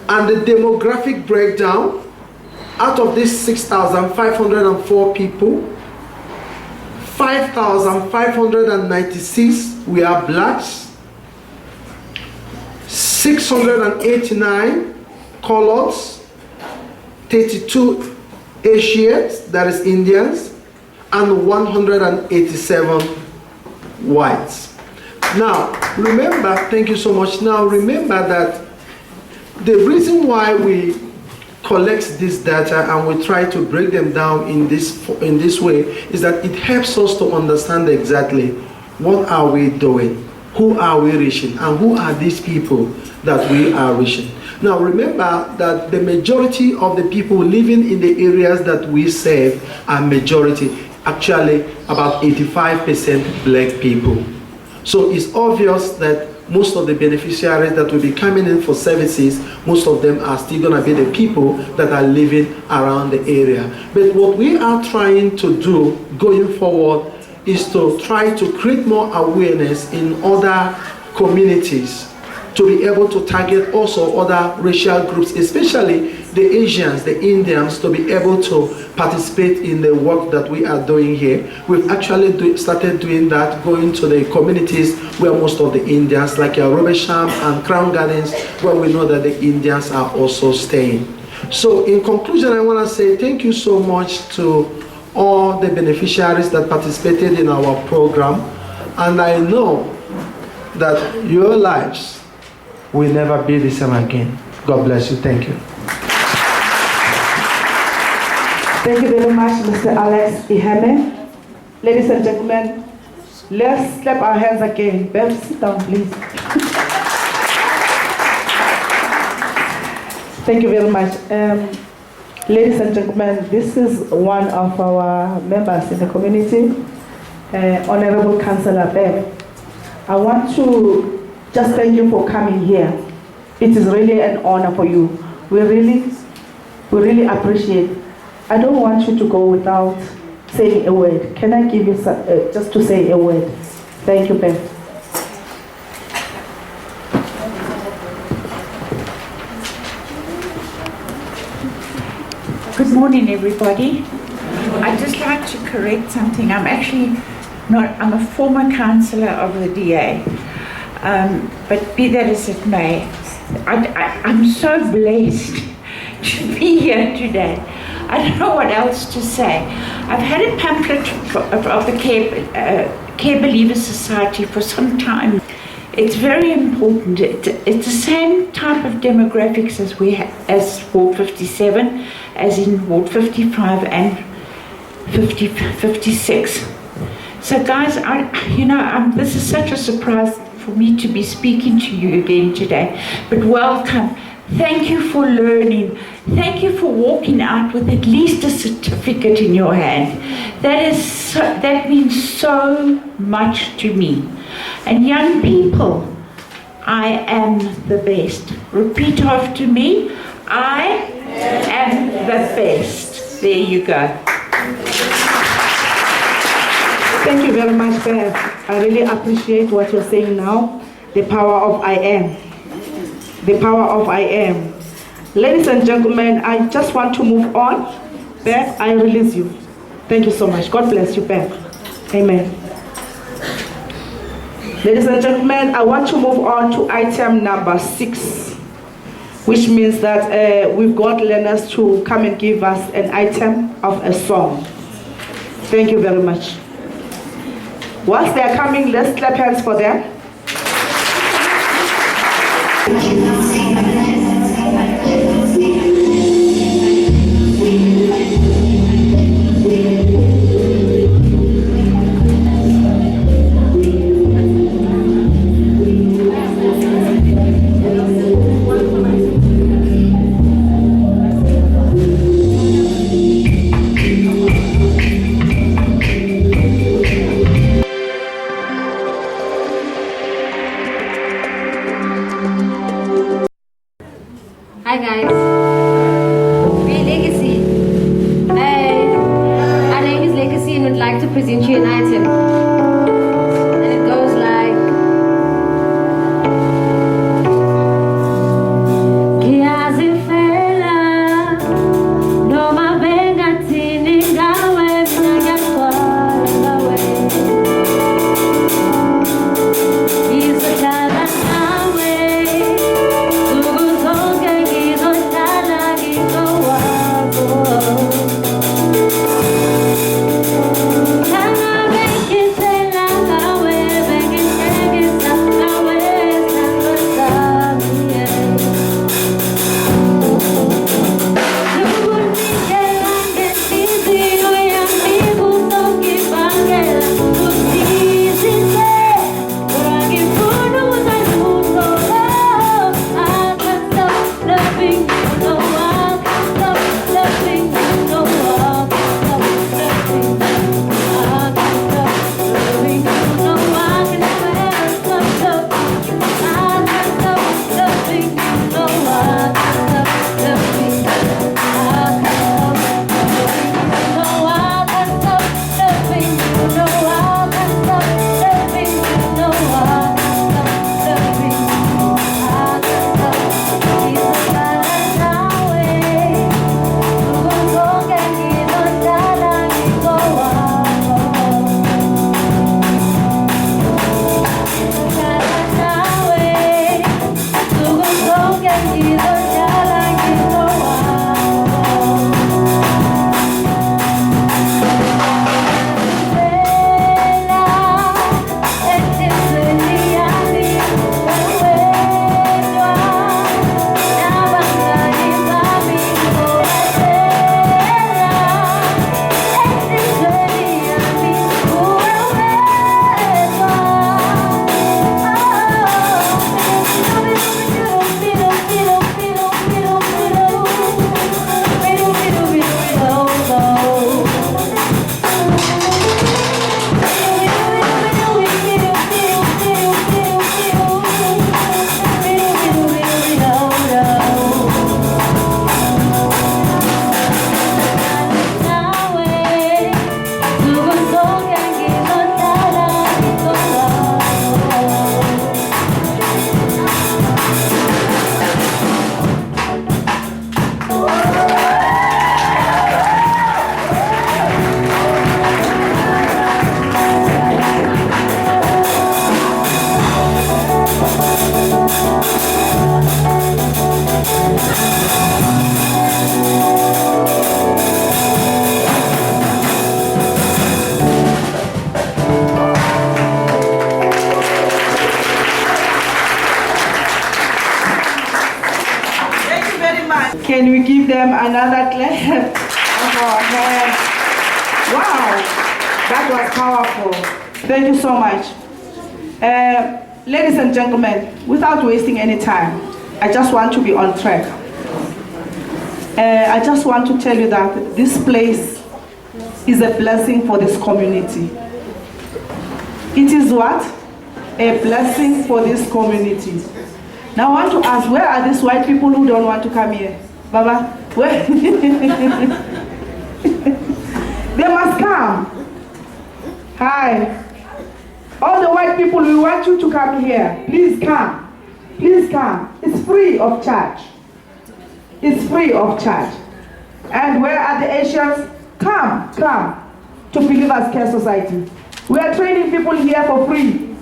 And the demographic breakdown, out of these 6,504 people, 5,596 were blacks, 689 coloreds, 32 Asians, that is Indians, and 187 whites. Now, remember, thank you so much. Now, remember that the reason why we collect this data and we try to break them down in this way is that it helps us to understand exactly what are we doing, who are we reaching, and who are these people that we are reaching. Now remember that the majority of the people living in the areas that we serve are majority, actually about 85% black people. So it's obvious that most of the beneficiaries that will be coming in for services, most of them are still going to be the people that are living around the area. But what we are trying to do going forward is to try to create more awareness in other communities, to be able to target also other racial groups, especially the Asians, the Indians, to be able to participate in the work that we are doing here. We've actually started doing that, going to the communities where most of the Indians, like Robesham and Crown Gardens, where we know that the Indians are also staying. So in conclusion, I want to say thank you so much to all the beneficiaries that participated in our program. And I know that your lives will never be the same again. God bless you. Thank you. Thank you very much, Mr. Alex Iheme. Ladies and gentlemen, let's clap our hands again. Bev, sit down, please. Thank you very much. Ladies and gentlemen, this is one of our members in the community, Honorable Councillor Bev. I want to just thank you for coming here. It is really an honor for you. We really appreciate. I don't want you to go without saying a word. Can I give you just to say a word? Thank you, Bev. Good morning, everybody. I'd just like to correct something. I'm actually not, I'm a former councillor of the DA. But be that as it may, I'm so blessed to be here today. I don't know what else to say. I've had a pamphlet of the Care Believers Society for some time. It's very important. It's the same type of demographics as we as Ward 57, as in Ward 55 and 56. So guys, this is such a surprise for me to be speaking to you again today, but welcome. Thank you for learning. Thank you for walking out with at least a certificate in your hand. That means so much to me. And young people, I am the best. Repeat after me. I am the best. There you go. Thank you very much, Bev. I really appreciate what you're saying now. The power of I am. The power of I am. Ladies and gentlemen, I just want to move on. Bev, I release you. Thank you so much. God bless you, Bev. Amen. Ladies and gentlemen, I want to move on to item number 6, which means that we've got learners to come and give us an item of a song. Thank you very much. Whilst they are coming, let's clap hands for them. Hi guys, we're Legacy. Hey, our name is Legacy and we'd like to present you an item. And it goes like Kiazifela, no mabenga tini gawe minagakwa gawe. Izotala nawe. Can we give them another clap of our hands? Wow, that was powerful. Thank you so much. Ladies and gentlemen, without wasting any time, I just want to be on track. I just want to tell you that this place is a blessing for this community. It is what? A blessing for this community. Now I want to ask, where are these white people who don't want to come here? Baba, where? They must come. Hi. All the white people, we want you to come here. Please come. Please come. It's free of charge. It's free of charge. And where are the Asians? Come to Believers Care Society. We are training people here for free.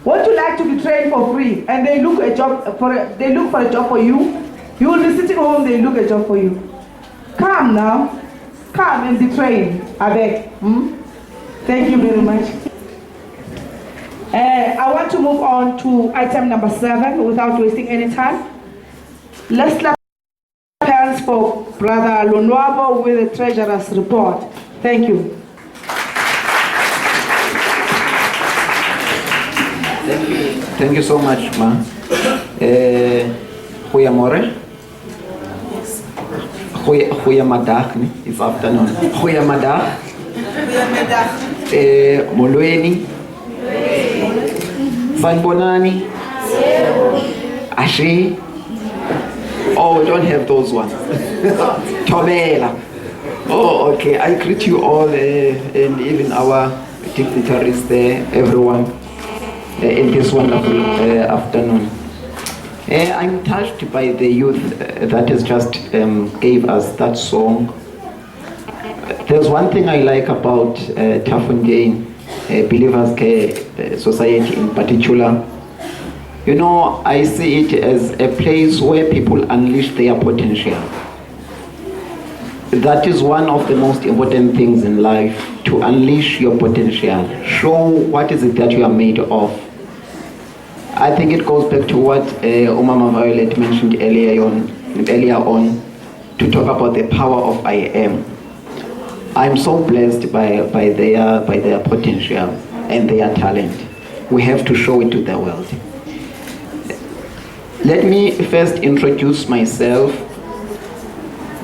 Would you like to be trained for free? And they look for a job for you. You will be sitting home, they look a job for you. Come now. Come and be trained. I beg. Thank you very much. I want to move on to item number 7 without wasting any time. Let's clap hands for Brother Lonwabo with the Treasurer's report. Thank you. Thank you so much, ma. Goeiemorgen. Goeiemiddag, it's afternoon. Goeiemiddag. Molweni. Sanbonani. Ashe. Oh, we don't have those ones. Tobela. Oh, okay. I greet you all and even our dignitaries there, everyone, in this wonderful afternoon. I'm touched by the youth that has just gave us that song. There's one thing I like about Tafungain, Believers Care Society in particular. You know, I see it as a place where people unleash their potential. That is one of the most important things in life, to unleash your potential. Show what is it that you are made of. I think it goes back to what Umama Violet mentioned earlier on, to talk about the power of I am. I'm so blessed by their potential and their talent. We have to show it to the world. Let me first introduce myself.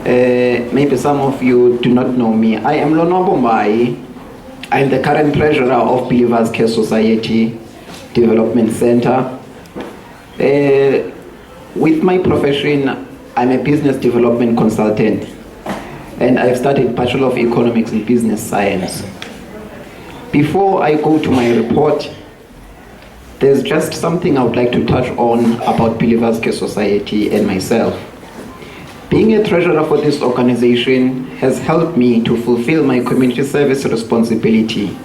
Maybe some of you do not know me. I am Lonwabo Mbai. I'm the current treasurer of Believers Care Society Development Center. With my profession, I'm a business development consultant, and I've studied Bachelor of Economics in Business Science. Before I go to my report, there's just something I would like to touch on about Believers Care Society and myself. Being a treasurer for this organization has helped me to fulfill my community service responsibility,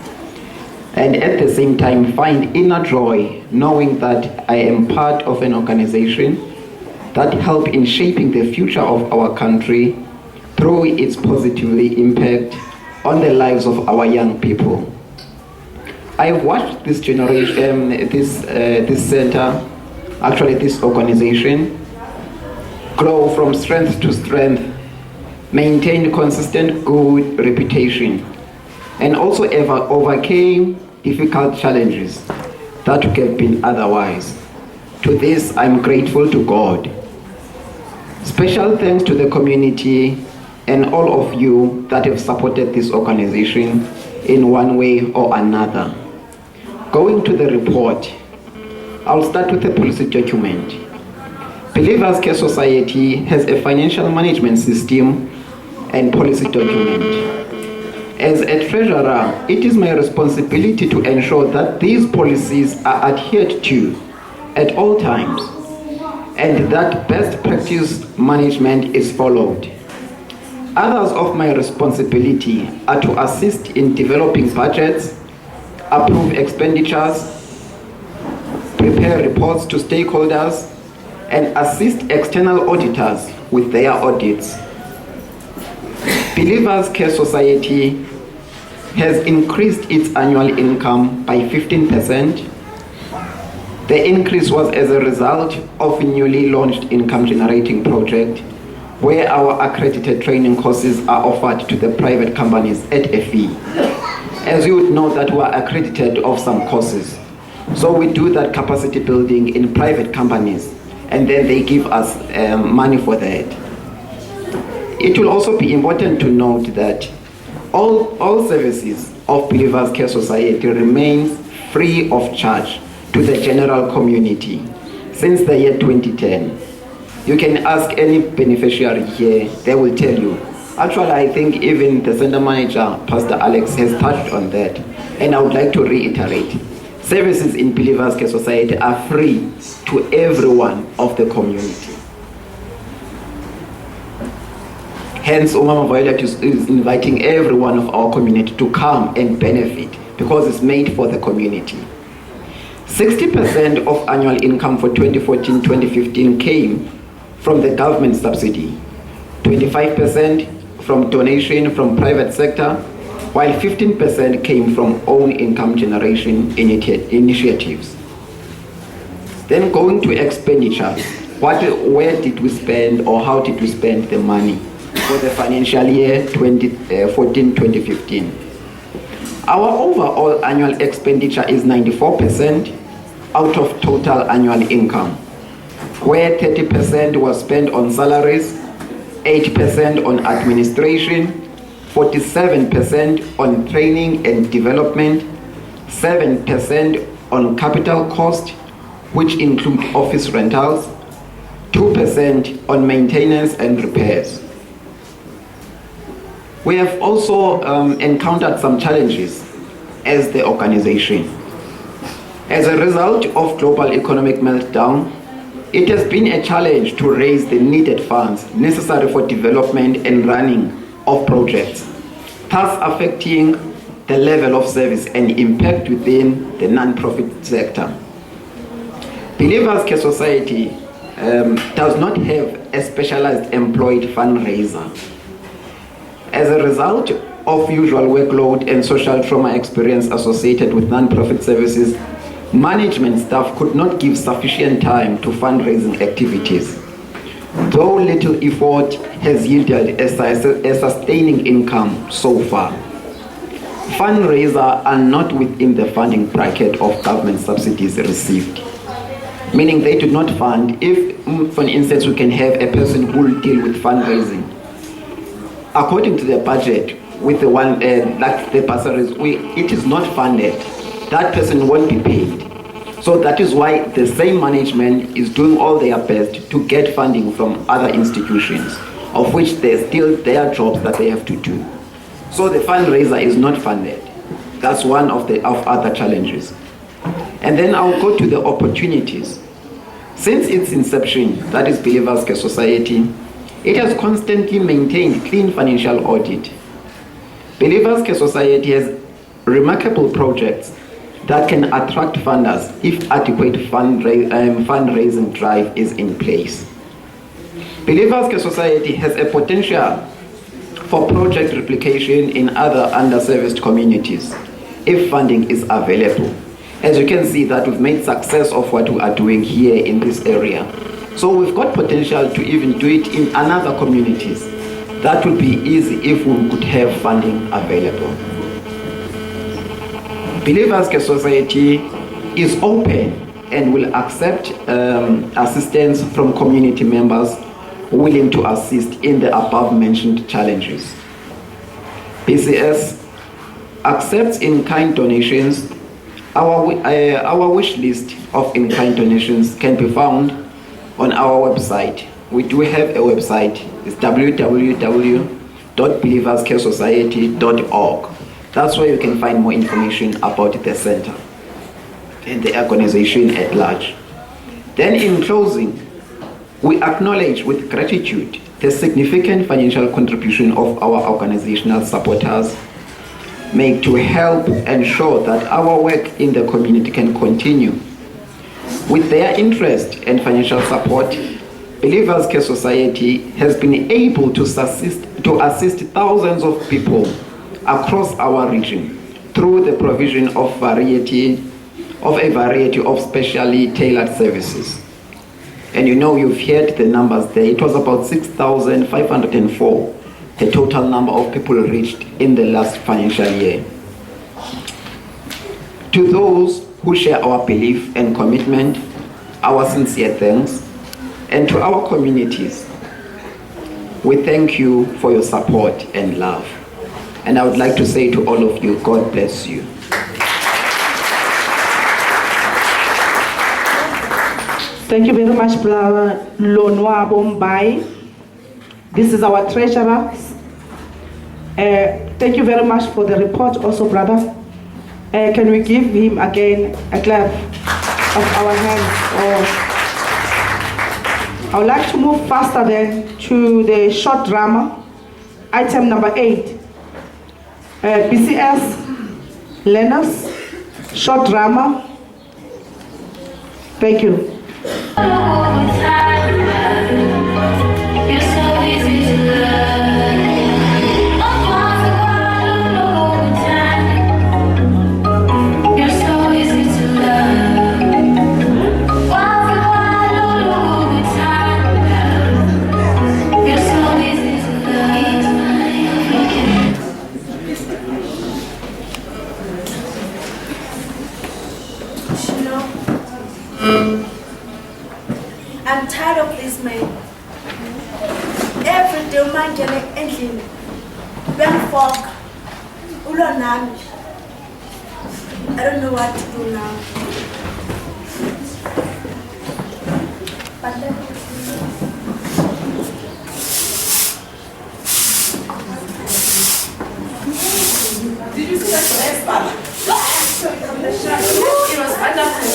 and at the same time find inner joy knowing that I am part of an organization that helps in shaping the future of our country through its positively impact on the lives of our young people. I've watched this generation, this center, actually this organization, grow from strength to strength, maintain consistent good reputation, and also overcame difficult challenges that would have been otherwise. To this, I'm grateful to God. Special thanks to the community and all of you that have supported this organization in one way or another. Going to the report, I'll start with the policy document. Believers Care Society has a financial management system and policy document. As a treasurer, it is my responsibility to ensure that these policies are adhered to at all times, and that best practice management is followed. Others of my responsibility are to assist in developing budgets, approve expenditures, prepare reports to stakeholders, and assist external auditors with their audits. Believers Care Society has increased its annual income by 15%. The increase was as a result of a newly launched income generating project, where our accredited training courses are offered to the private companies at a fee. As you would know that we are accredited of some courses. So we do that capacity building in private companies, and then they give us money for that. It will also be important to note that all services of Believers Care Society remains free of charge to the general community since the year 2010. You can ask any beneficiary here, they will tell you. Actually, I think even the center manager, Pastor Alex, has touched on that, and I would like to reiterate. Services in Believers Care Society are free to everyone of the community. Hence, Umama Violet is inviting everyone of our community to come and benefit because it's made for the community. 60% of annual income for 2014-2015 came from the government subsidy, 25% from donation from private sector, while 15% came from own income generation initiatives. Then going to expenditure, where did we spend or how did we spend the money for the financial year 2014-2015? Our overall annual expenditure is 94% out of total annual income, where 30% was spent on salaries, 8% on administration, 47% on training and development, 7% on capital cost, which include office rentals, 2% on maintenance and repairs. We have also encountered some challenges as the organization. As a result of global economic meltdown, it has been a challenge to raise the needed funds necessary for development and running of projects, thus affecting the level of service and impact within the non-profit sector. Believers Care Society does not have a specialized employed fundraiser. As a result of usual workload and social trauma experience associated with non-profit services, management staff could not give sufficient time to fundraising activities. Though little effort has yielded a sustaining income so far. Fundraisers are not within the funding bracket of government subsidies received, meaning they do not fund. If, for instance, we can have a person who will deal with fundraising, according to the budget, with the one like the bursaries, it is not funded. That person won't be paid. So that is why the same management is doing all their best to get funding from other institutions, of which there's still their jobs that they have to do. So the fundraiser is not funded. That's one of other challenges. And then I'll go to the opportunities. Since its inception, that is Believers Care Society, it has constantly maintained clean financial audit. Believers Care Society has remarkable projects that can attract funders if adequate fundraising drive is in place. Believers Care Society has a potential for project replication in other underserviced communities if funding is available. As you can see that we've made success of what we are doing here in this area. So we've got potential to even do it in other communities. That would be easy if we could have funding available. Believers Care Society is open and will accept assistance from community members willing to assist in the above mentioned challenges. BCS accepts in-kind donations. Our wish list of in-kind donations can be found on our website. We do have a website. It's www.believerscaresociety.org. That's where you can find more information about the center and the organization at large. Then in closing, we acknowledge with gratitude the significant financial contribution of our organizational supporters make to help ensure that our work in the community can continue. With their interest and financial support, Believers Care Society has been able to assist thousands of people across our region through the provision of a variety of specially tailored services. And you know, you've heard the numbers there. It was about 6,504, the total number of people reached in the last financial year. To those who share our belief and commitment, our sincere thanks. And to our communities, we thank you for your support and love. And I would like to say to all of you, God bless you. Thank you very much, Brother Lonwabo Mbai. This is our treasurer. Thank you very much for the report also, brother. Can we give him again a clap of our hands? I would like to move faster then to the short drama, item number 8. BCS learners, short drama. Thank you. I'm tired of this man. Every day man getting ending. When fog, Ulanami. I don't know what to do now. But then, did you see that last Baba? It was wonderful.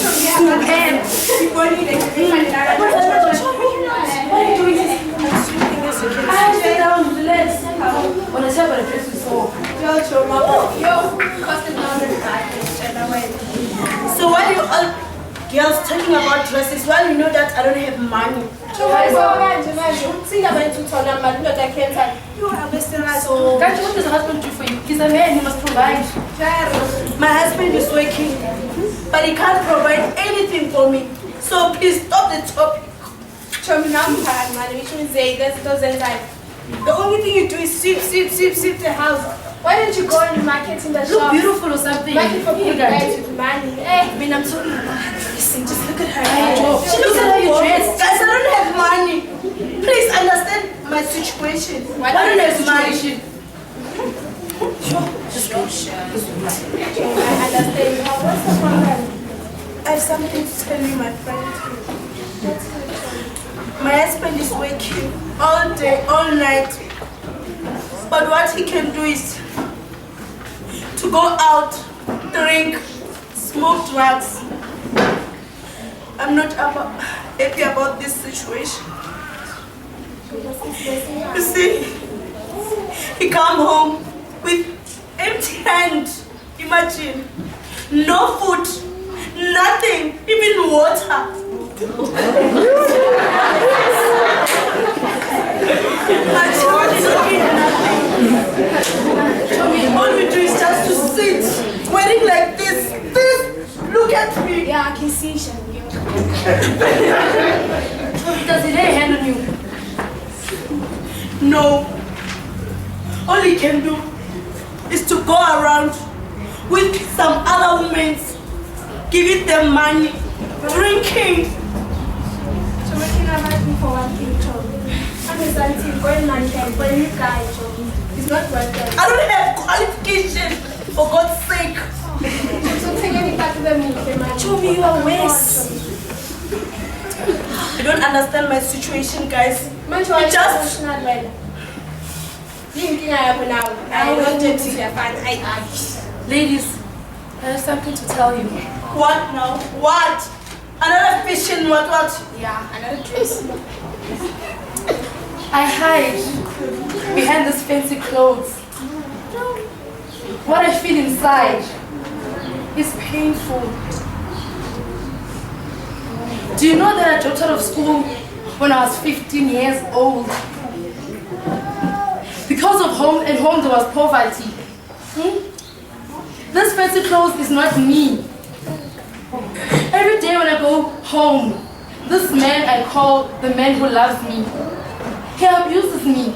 What are you doing? Sit down, relax. When I said what the place is for. So why are you all girls talking about dresses while you know that I don't have money? So can't you what does a husband do for you? He's a man, he must provide. My husband is working, but he can't provide anything for me. So please stop the topic. The only thing you do is sweep the house. Why don't you go in the market in the shop? Look beautiful or something. Market for people guys with money. Hey, I mean, I'm so listen, just look at her. She looks at how you dress. Guys, I don't have money. Please understand my situation. Why don't I have money? Just go. I understand. What's the problem? I have something to tell you, my friend. My husband is working all day, all night. But what he can do is to go out, drink, smoke drugs. I'm not happy about this situation. You see, he come home with empty hand. Imagine, no food, nothing, even water. All we do is just to sit, wearing like this. Look at me. Yeah, I can see Does he lay a hand on you? No. All he can do is to go around with some other women, giving them money, drinking. So we can have me for one thing, I'm a Zanti, going on here, but you guys, it's not worth it. I don't have qualifications, for God's sake. Show me your ways. You don't understand my situation, guys. You just... Ladies, I have something to tell you. What now? What? Another fish in what? Yeah, another dress. I hide behind these fancy clothes. What I feel inside is painful. Do you know that I dropped out of school when I was 15 years old? Because of home there was poverty. This fancy clothes is not me. Every day when I go home, This man I call the man who loves me. He abuses me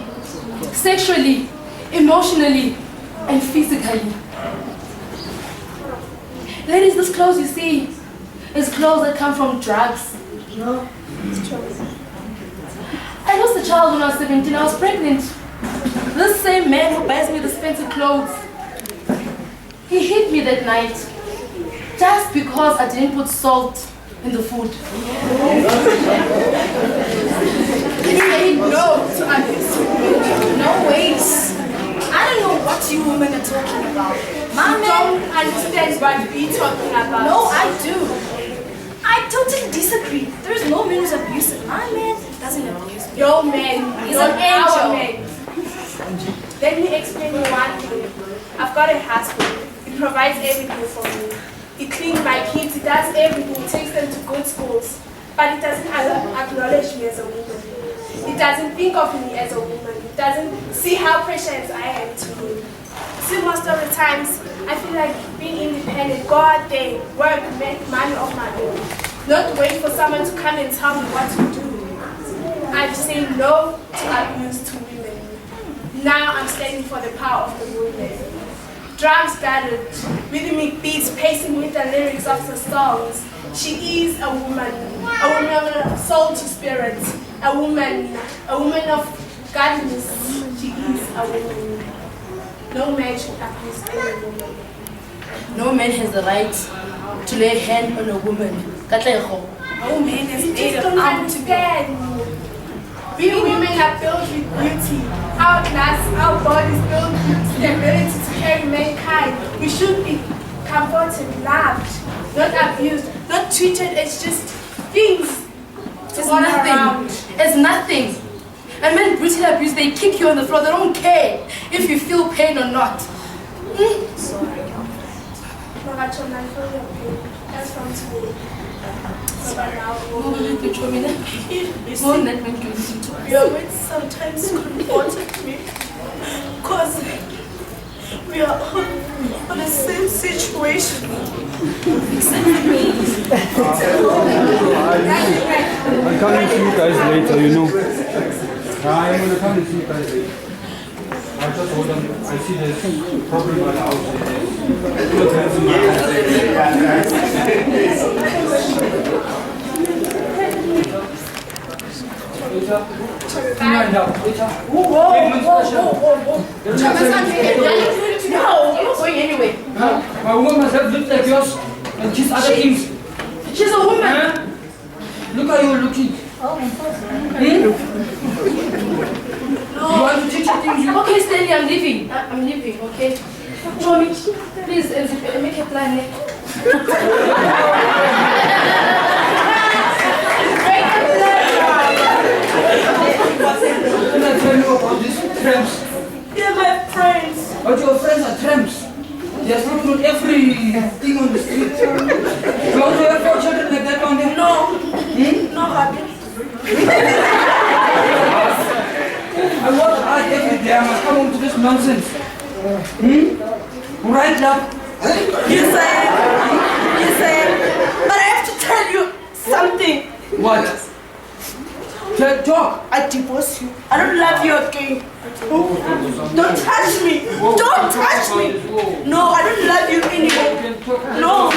sexually, emotionally, and physically. Ladies, this clothes you see is clothes that come from drugs. No, it's true. I lost a child when I was 17. I was pregnant. This same man who buys me the expensive clothes, he hit me that night just because I didn't put salt in the food. You say no to abuse. No ways. I don't know what you women are talking about. My man don't understand what we're talking about. No, I do. I totally disagree. There's no man who's abusive. My man doesn't abuse me. Your man is an angel. Let me explain you one thing. I've got a husband. He provides everything for me. He cleans my kids. He does everything. He takes them to good schools. But he doesn't acknowledge me as a woman. He doesn't think of me as a woman. He doesn't see how precious I am to him. See, most of the times, I feel like being independent, go out there, work, make money of my own. Not wait for someone to come and tell me what to do. I've said no to abuse to women. Now I'm standing for the power of the women. Drums gathered, rhythmic me beats, pacing with the lyrics of the songs. She is a woman of soul to spirit, a woman of godliness. She is a woman. No man should abuse any woman. No man has the right to lay a hand on a woman. No man has made an arm to get. We women are built with beauty. Our glass, our bodies built with the ability to carry mankind. We should be comforted, loved, not abused, not treated as just things. It's nothing. It's nothing. And men brutally abuse, they kick you on the floor. They don't care if you feel pain or not. Sorry. I feel your pain. That's from today. Your words sometimes comforted me because we are on the same situation. I'm coming to you guys later, you know. I'm going to come and see you guys later. I just hold on. I see there's problem at the house. Whoa. No, you're not going anywhere. My woman must have looked like yours and kiss other things. She's a woman. Look how you're looking. You want to teach her things you... Okay, Stanley, I'm leaving. I'm leaving, okay? Show me. Please, make a plan. Can I tell you about these tramps? They're my friends. But your friends are tramps. They are sleeping on everything on the street. You want to have 4 children like that on there? No. No, happy. I work hard every day. I must come home to this nonsense. Right, love? Yes, I am. But I have to tell you something. What? Talk. I divorce you. I don't love you again. Don't touch me. Don't touch me. No, I don't love you anymore. No.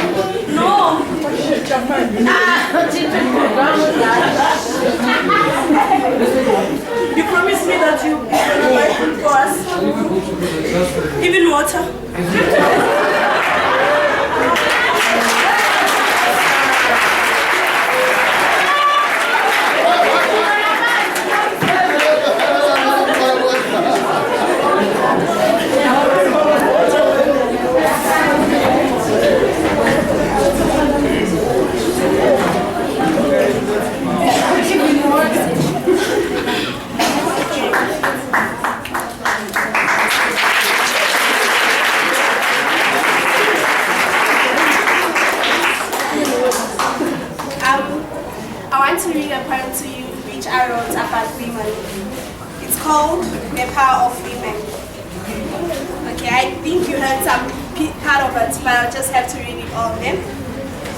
You promised me that you will buy food for us. Even water. I want to read a poem to you which I wrote about women. It's called The Power of Women. Okay, I think you heard some part of it, but I'll just have to read it all. Okay?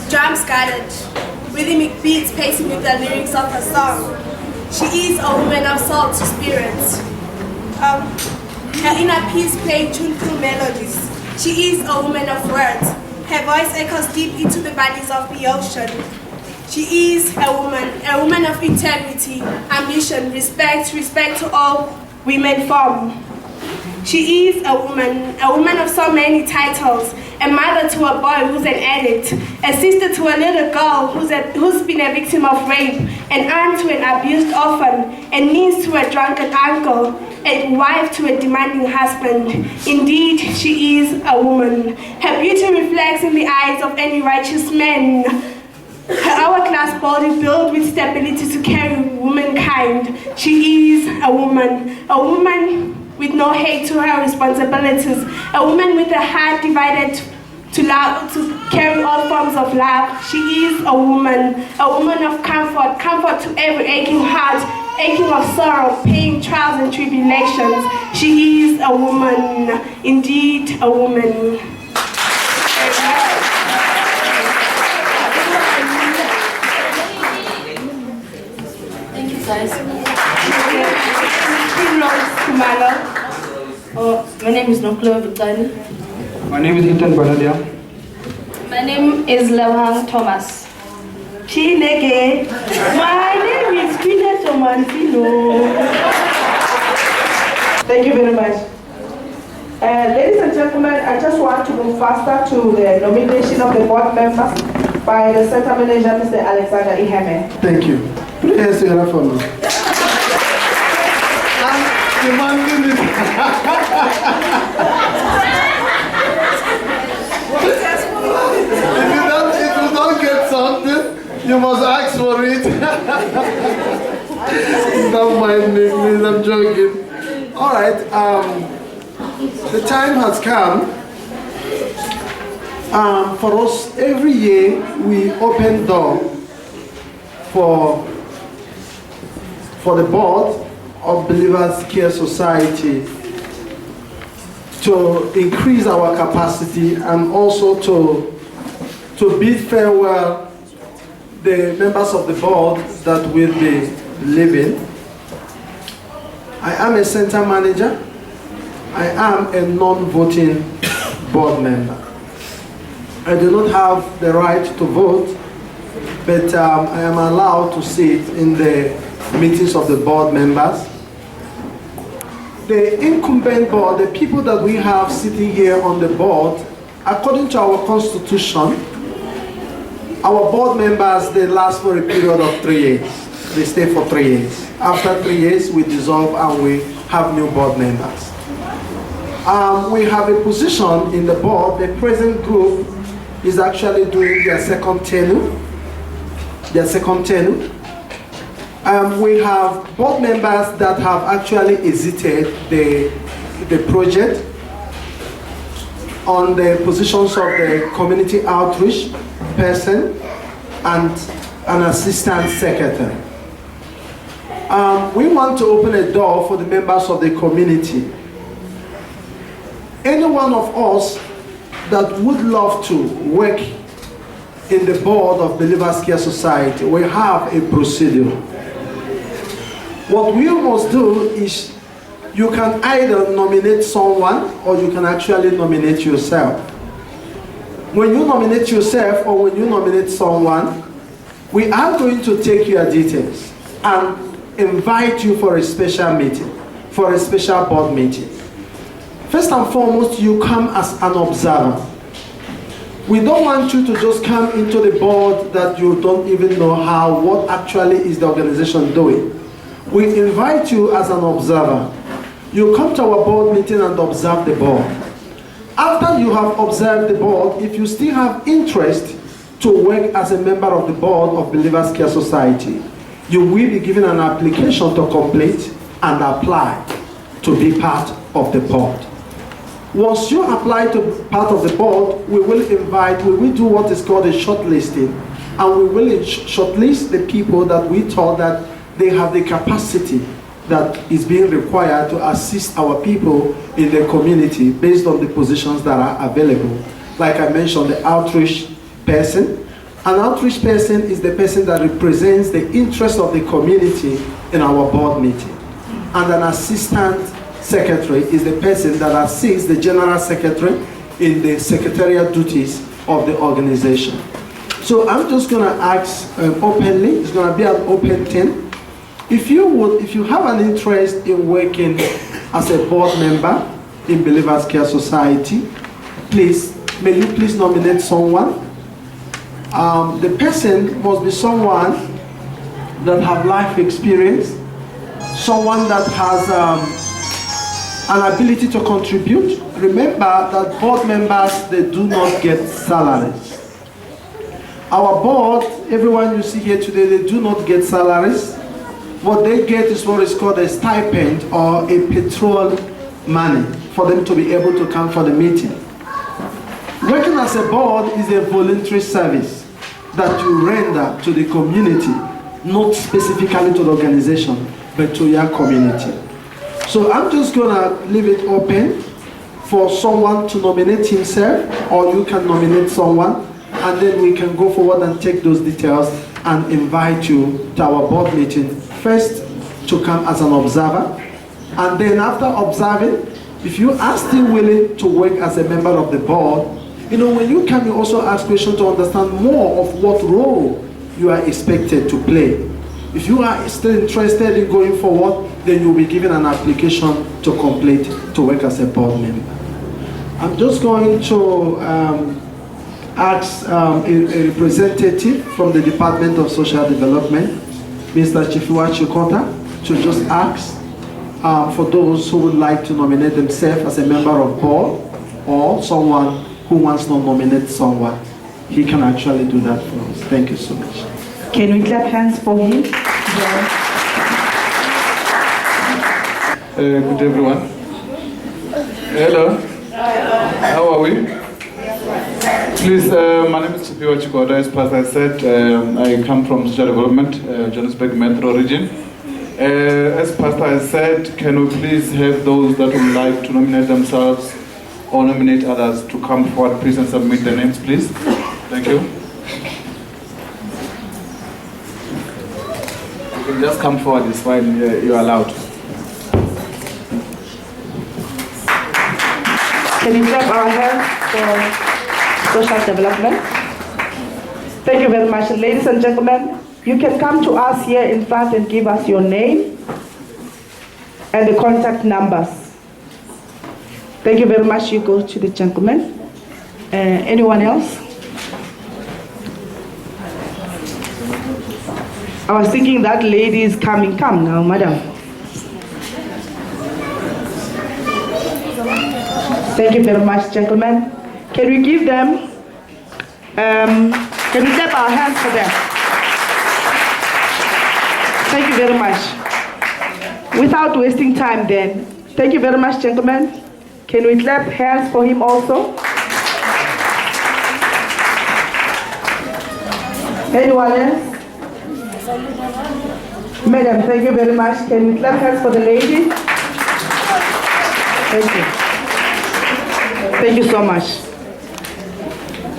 Drums gathered, rhythmic beats pacing with the lyrics of her song. She is a woman of soul to spirit. Her inner peace plays tuneful melodies. She is a woman of words. Her voice echoes deep into the valleys of the ocean. She is a woman of integrity, ambition, respect to all women form. She is a woman of so many titles, a mother to a boy who's an addict, a sister to a little girl who's been a victim of rape, an aunt to an abused orphan, a niece to a drunken uncle, a wife to a demanding husband. Indeed, she is a woman. Her beauty reflects in the eyes of any righteous man. Her hourglass body built with stability to carry womankind. She is a woman with no hate to her responsibilities, a woman with a heart divided to carry all forms of love. She is a woman of comfort to every aching heart, aching of sorrow, pain, trials and tribulations. She is a woman, indeed a woman. Thank you, guys. My name is Noklo Vitani. My name is Ethan Banadia. My name is Lewang Thomas. Chineke. My name is Queen Tomantino. Thank you very much. Ladies and gentlemen, I just want to move faster to the nomination of the board members by the Center Manager, Mr. Alexander Iheme. Thank you. Please stand up for me. If you don't get something, you must ask for it. Don't mind me, please, I'm joking. All right, the time has come for us. Every year we open door for the board of Believers Care Society to increase our capacity and also to bid farewell the members of the board that will be leaving. I am a center manager. I am a non-voting board member. I do not have the right to vote, but I am allowed to sit in the meetings of the board members. The incumbent board, the people that we have sitting here on the board, according to our constitution, our board members, they last for a period of 3 years. They stay for 3 years. After 3 years, we dissolve and we have new board members. We have a position in the board. The present group is actually doing their second tenure. We have board members that have actually exited the project on the positions of the community outreach person and an assistant secretary. We want to open a door for the members of the community. Any one of us that would love to work in the board of Believers Care Society, we have a procedure. What we must do is you can either nominate someone or you can actually nominate yourself. When you nominate yourself or when you nominate someone, we are going to take your details and invite you for a special meeting, for a special board meeting. First and foremost, you come as an observer. We don't want you to just come into the board that you don't even know what actually is the organization doing. We invite you as an observer. You come to our board meeting and observe the board. After you have observed the board, if you still have interest to work as a member of the board of Believers Care Society, you will be given an application to complete and apply to be part of the board. Once you apply to be part of the board, we will do what is called a shortlisting, and we will shortlist the people that we thought that they have the capacity that is being required to assist our people in the community based on the positions that are available. Like I mentioned, the outreach person, An outreach person is the person that represents the interest of the community in our board meeting. And an assistant secretary is the person that assists the general secretary in the secretarial duties of the organization. So I'm just going to ask openly, it's going to be an open thing. If you have an interest in working as a board member in Believers Care Society, please, may you please nominate someone. The person must be someone that have life experience, someone that has an ability to contribute. Remember that board members, they do not get salaries. Our board, everyone you see here today, they do not get salaries. What they get is what is called a stipend or a petrol money for them to be able to come for the meeting. Working as a board is a voluntary service that you render to the community, not specifically to the organization, but to your community. So I'm just gonna leave it open for someone to nominate himself, or you can nominate someone, and then we can go forward and take those details and invite you to our board meeting. First, to come as an observer, and then after observing, if you are still willing to work as a member of the board, you know, when you come, you also ask questions to understand more of what role you are expected to play. If you are still interested in going forward, then you'll be given an application to complete to work as a board member. I'm just going to ask a representative from the Department of Social Development, Mr. Chifuwa Chikota, to just ask for those who would like to nominate themselves as a member of board, or someone who wants to nominate someone. He can actually do that for us. Thank you so much. Can we clap hands for him? Good day, everyone. Hello. How are we? Please, my name is Chifuwa Chikota. As Pastor said, I come from Social Development, Johannesburg Metro region. As Pastor has said, can we please have those that would like to nominate themselves or nominate others to come forward, please, and submit their names, please. Thank you. You can just come forward, it's fine, you're allowed. Can you clap our hands for social development? Thank you very much. Ladies and gentlemen, you can come to us here in front and give us your name and the contact numbers. Thank you very much. You go to the gentleman. Anyone else? I was thinking that lady is coming. Come now, madam. Thank you very much, gentlemen. Can we give them, can we clap our hands for them? Thank you very much. Without wasting time then, thank you very much, gentlemen. Can we clap hands for him also? Anyone else? Madam, thank you very much. Can we clap hands for the lady? Thank you. Thank you so much.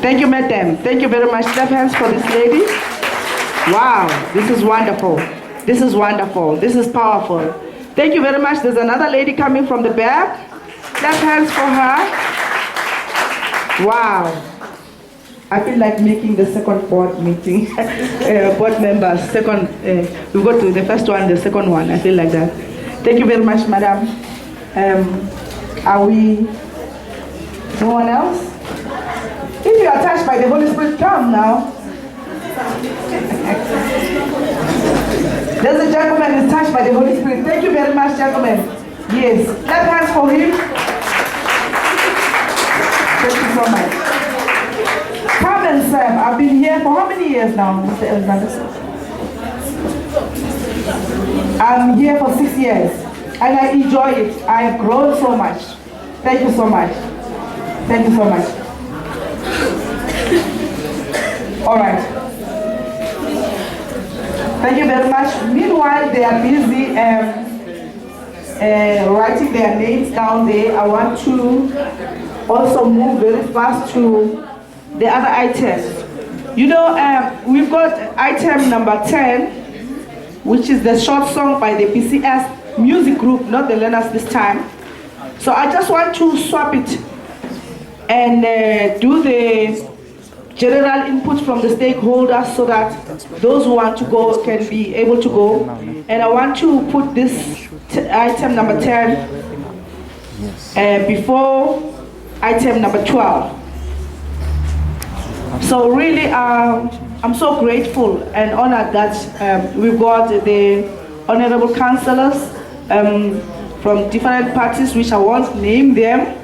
Thank you, madam. Thank you very much. Clap hands for this lady. Wow, this is wonderful. This is wonderful. This is powerful. Thank you very much. There's another lady coming from the back. Clap hands for her. Wow. I feel like making the second board meeting. Board members, second, we go to the first one, the second one. I feel like that. Thank you very much, madam. Are we, no one else? If you are touched by the Holy Spirit, come now. There's a gentleman who is touched by the Holy Spirit. Thank you very much, gentlemen. Yes, clap hands for him. Thank you so much. Come and serve. I've been here for how many years now, Mr. Elizabeth? I'm here for 6 years, and I enjoy it. I have grown so much. Thank you so much. Thank you so much. All right. Thank you very much. Meanwhile, they are busy writing their names down there. I want to also move very fast to the other items. You know, we've got item number 10, which is the short song by the PCS music group, not the learners this time. So I just want to swap it and do the general input from the stakeholders so that those who want to go can be able to go. And I want to put this item number 10 before item number 12. So really, I'm so grateful and honored that we've got the honorable councillors from different parties, which I won't name them.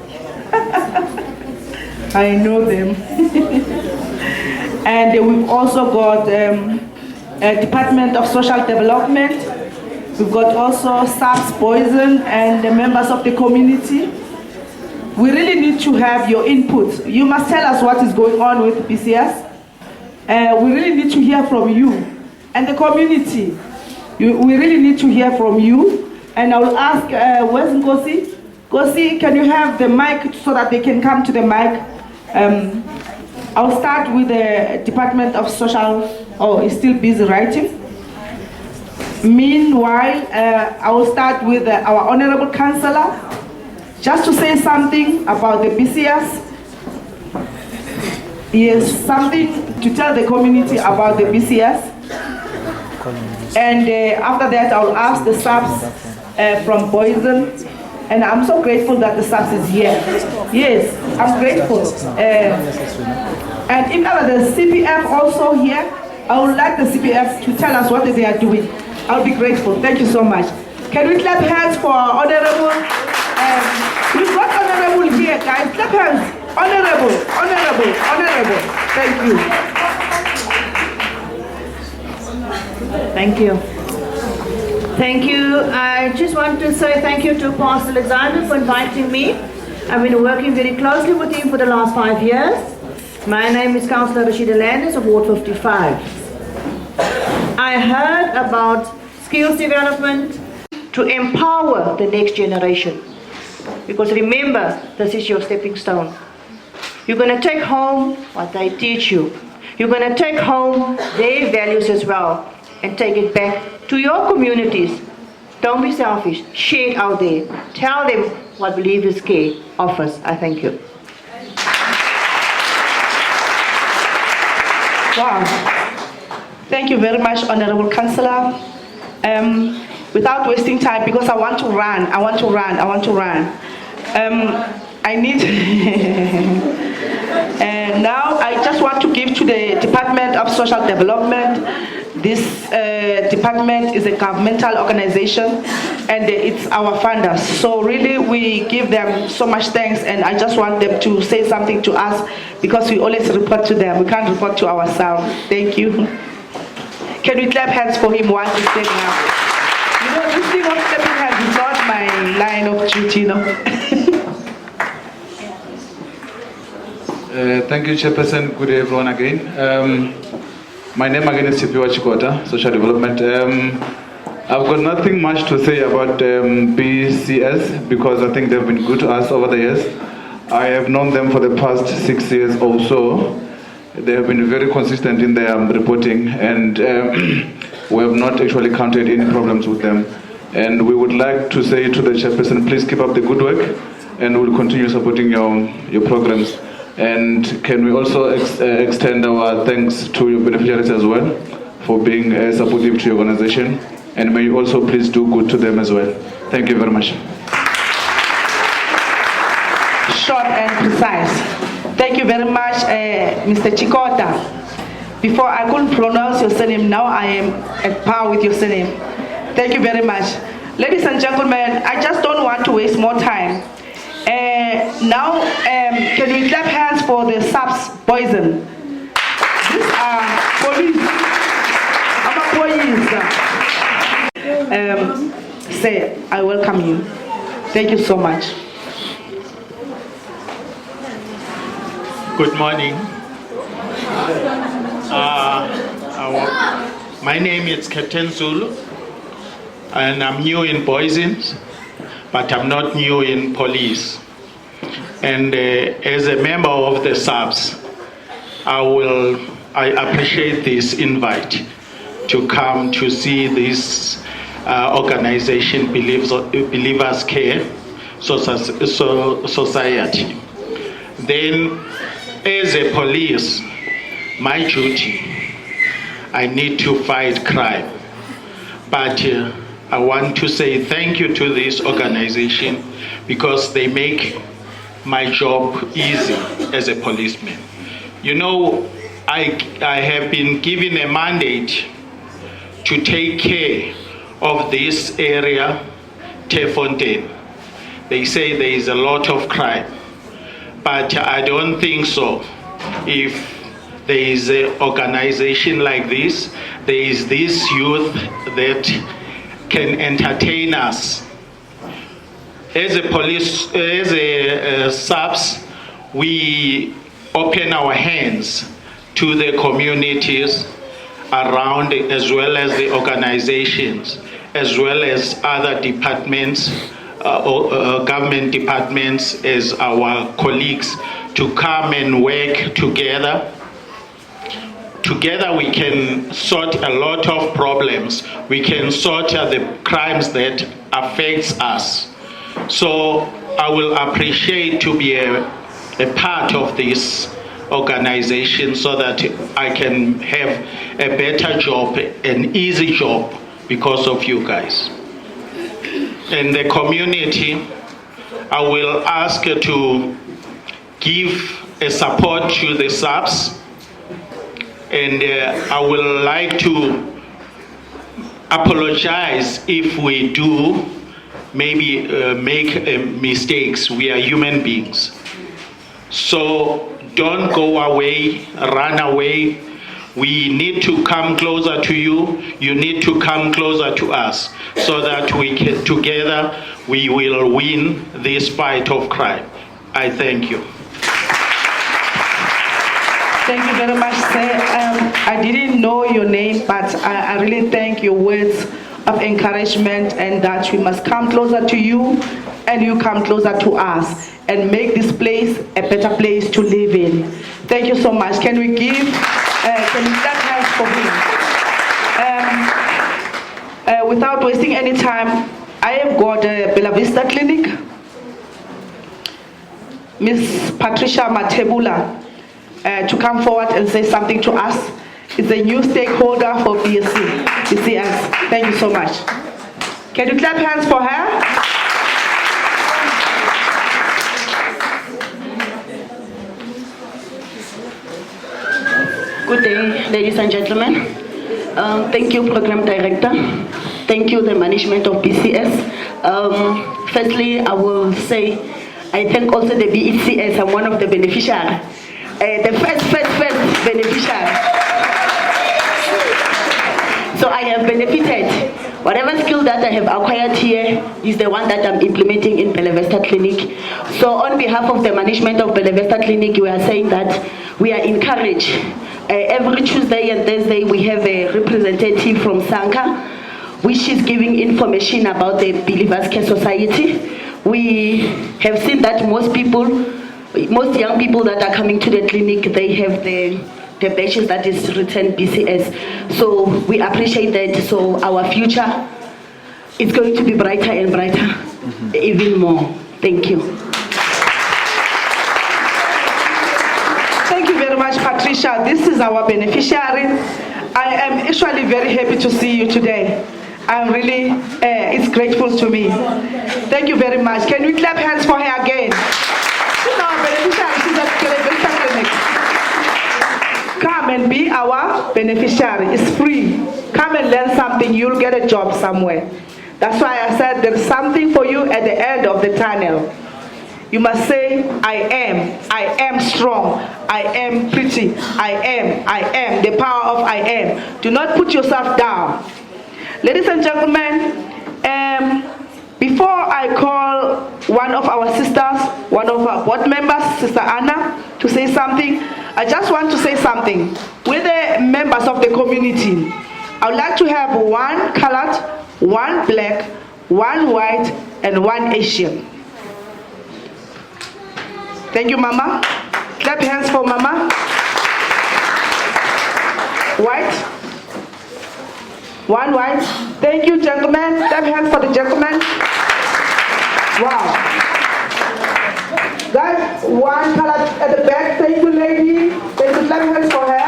I know them. And we've also got a Department of Social Development. We've got also SAPS Poison and the members of the community. We really need to have your input. You must tell us what is going on with PCS. We really need to hear from you and the community. We really need to hear from you. And I will ask, where's Ngozi? Ngozi, can you have the mic so that they can come to the mic? I'll start with the Department of Social, he's still busy writing. Meanwhile, I will start with our Honorable Councillor, just to say something about the BCS. Yes, something to tell the community about the BCS. And after that, I will ask the SAPS from Poison. And I'm so grateful that the SAPS is here. Yes, I'm grateful. And if ever the CPF also here, I would like the CPF to tell us what they are doing. I'll be grateful. Thank you so much. Can we clap hands for Honorable? We've got Honorable here, guys. Clap hands. Honorable, Honorable, Honorable. Thank you. Thank you. Thank you. I just want to say thank you to Pastor Alexander for inviting me. I've been working very closely with him for the last 5 years. My name is Councillor Rashida Landis of Ward 55. I heard about skills development to empower the next generation. Because remember, this is your stepping stone. You're going to take home what they teach you. You're going to take home their values as well and take it back to your communities. Don't be selfish. Share it out there. Tell them what Believers Care offers. I thank you. Wow. Thank you very much, Honorable Councillor. Without wasting time, because I want to run. I need, and now I just want to give to the Department of Social Development. This department is a governmental organization and it's our funders. So really we give them so much thanks, and I just want them to say something to us because we always report to them. We can't report to ourselves. Thank you. Can we clap hands for him while he's standing up? You know, this thing of clapping hands is not my line of duty, you know. Thank you, Chairperson. Good day, everyone, again. My name again is Chipiwa Chikota, Social Development. I've got nothing much to say about BCS because I think they've been good to us over the years. I have known them for the past 6 years or so. They have been very consistent in their reporting, and we have not actually counted any problems with them. And we would like to say to the Chairperson, please keep up the good work, and we'll continue supporting your programs. And can we also extend our thanks to your beneficiaries as well for being supportive to your organization, and may you also please do good to them as well. Thank you very much. Short and precise. Thank you very much, Mr. Chikota. Before I couldn't pronounce your surname, now I am at par with your surname. Thank you very much. Ladies and gentlemen, I just don't want to waste more time. Now, can we clap hands for the SAPS Poison? These are police. I'm a police. Say, I welcome you. Thank you so much. Good morning. My name is Captain Zulu, and I'm new in Poison, but I'm not new in police. And as a member of the SAPS, I will I appreciate this invite to come to see this organization, Believers Care Society. Then, as a police, my duty, I need to fight crime. But I want to say thank you to this organization because they make my job easy as a policeman. You know, I have been given a mandate to take care of this area, Tefontaine. They say there is a lot of crime, but I don't think so. If there is an organization like this, there is this youth that can entertain us. As a police, as a SAPS, we open our hands to the communities around, as well as the organizations, as well as other departments, government departments, as our colleagues, to come and work together. Together we can sort a lot of problems. We can sort the crimes that affects us. So I will appreciate to be a part of this organization so that I can have a better job, an easy job because of you guys. In the community, I will ask to give a support to the SAPS, and I would like to apologize if we do maybe make mistakes. We are human beings. So don't go away, run away. We need to come closer to you. You need to come closer to us so that we can, together we will win this fight of crime. I thank you. Thank you very much, sir. I didn't know your name, but I really thank your words of encouragement and that we must come closer to you and you come closer to us and make this place a better place to live in. Thank you so much. Can we give, can we clap hands for him? Without wasting any time, I have got a Bella Vista Clinic. Miss Patricia Matebula to come forward and say something to us. Is a new stakeholder for BCS. Thank you so much. Can you clap hands for her? Good day, ladies and gentlemen. Thank you, Program Director. Thank you, the management of BCS. Firstly, I will say I thank also the BCS. I'm one of the beneficiaries. The first beneficiary. So I have benefited. Whatever skill that I have acquired here is the one that I'm implementing in Bella Vista Clinic. So on behalf of the management of Bella Vista Clinic, we are saying that we are encouraged. Every Tuesday and Thursday, we have a representative from Sanka, which is giving information about the Believers Care Society. We have seen that most young people that are coming to the clinic, they have the badges that is written BCS. So we appreciate that. So our future is going to be brighter and brighter, even more. Thank you. Thank you very much, Patricia. This is our beneficiary. I am actually very happy to see you today. I'm really, it's grateful to me. Thank you very much. Can we clap hands for her again? She's our beneficiary. She's at Bella Vista Clinic. Come and be our beneficiary. It's free. Come and learn something. You'll get a job somewhere. That's why I said there's something for you at the end of the tunnel. You must say, I am strong, I am pretty, I am, the power of I am. Do not put yourself down. Ladies and gentlemen, before I call one of our sisters, one of our board members, Sister Anna, to say something, I just want to say something. We're the members of the community. I would like to have one colored, one black, one white, and one Asian. Thank you, Mama. Clap hands for Mama. White? One white. Thank you, gentlemen. Clap hands for the gentlemen. Wow. Guys, one color at the back. Thank you, lady. Thank you. Clap hands for her.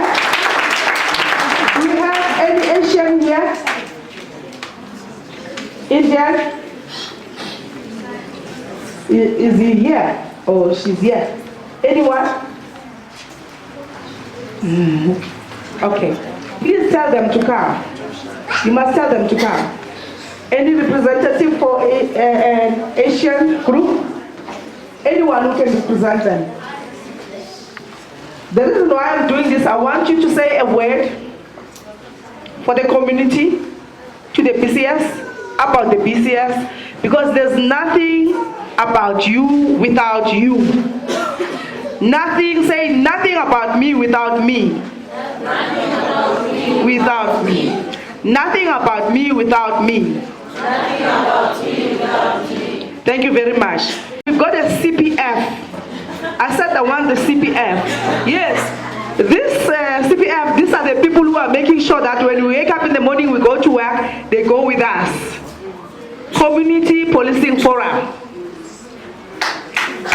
Do we have any Asian here? Indian? Is he here? Oh, she's here. Anyone? Okay. Please tell them to come. You must tell them to come. Any representative for an Asian group? Anyone who can represent them. The reason why I'm doing this, I want you to say a word for the community, to the BCS, about the BCS, because there's nothing about you without you. Nothing, say nothing about me without me. Without me. Nothing about me without me. Thank you very much. We've got a CPF. I said I want the CPF. Yes, this CPF, these are the people who are making sure that when we wake up in the morning, we go to work, they go with us. Community Policing Forum.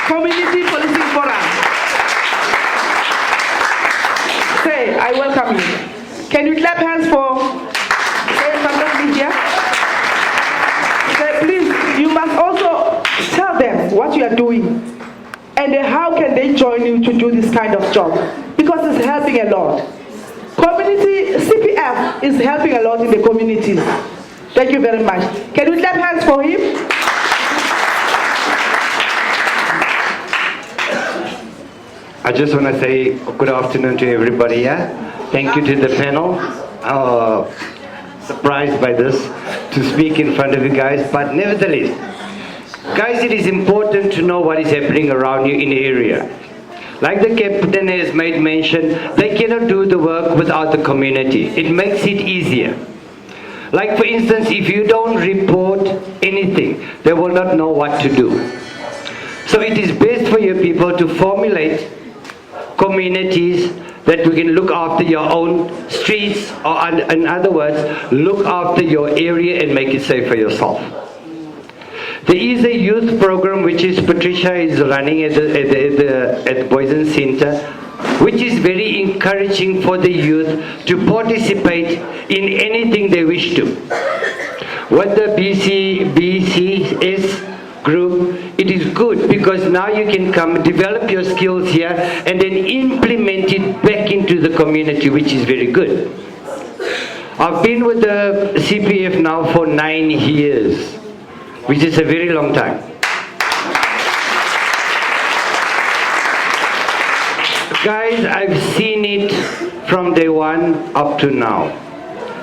Community Policing Forum. Say, I welcome you. Can you clap hands for Media? Say, please, you must also tell them what you are doing and how can they join you to do this kind of job, because it's helping a lot. Community CPF is helping a lot in the communities. Thank you very much. Can we clap hands for him? I just want to say good afternoon to everybody here. Thank you to the panel. Surprised by this, to speak in front of you guys, but nevertheless, guys, it is important to know what is happening around you in the area. Like the captain has made mention, they cannot do the work without the community. It makes it easier. Like for instance, if you don't report anything, they will not know what to do. So it is best for your people to formulate communities that we can look after your own streets, or in other words, look after your area and make it safe for yourself. There is a youth program which is Patricia is running at the Boys and Center, which is very encouraging for the youth to participate in anything they wish to. What the BCS group, it is good because now you can come develop your skills here and then implement it back into the community, which is very good. I've been with the CPF now for 9 years, which is a very long time. Guys, I've seen it from day one up to now.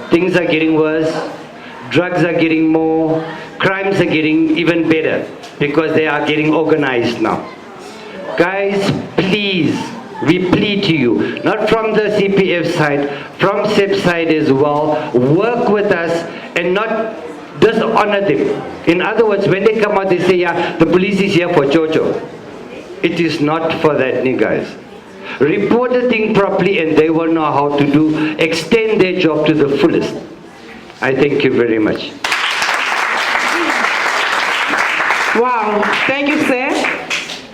Things are getting worse, drugs are getting more, crimes are getting even better because they are getting organized now. Guys, please, we plead to you, not from the CPF side, from SEP side as well, work with us and not dishonor them. In other words, when they come out, they say, yeah, the police is here for Jojo. It is not for that, guys. Report the thing properly and they will know how to extend their job to the fullest. I thank you very much. Wow, thank you, sir.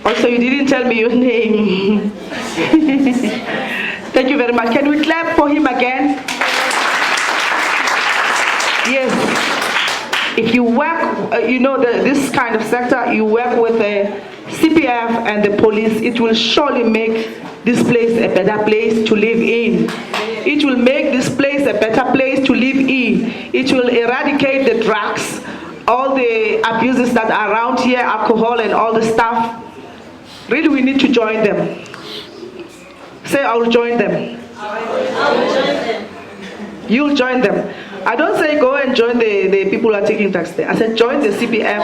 Also, you didn't tell me your name. Thank you very much. Can we clap for him again? Yes. If you work, this kind of sector, you work with the CPF and the police, it will surely make this place a better place to live in. It will make this place a better place to live in. It will eradicate the drugs, all the abuses that are around here, alcohol and all the stuff. Really, we need to join them. Say, I will join them. I will join them. You'll join them. I don't say go and join the people who are taking tax there. I said join the CPF.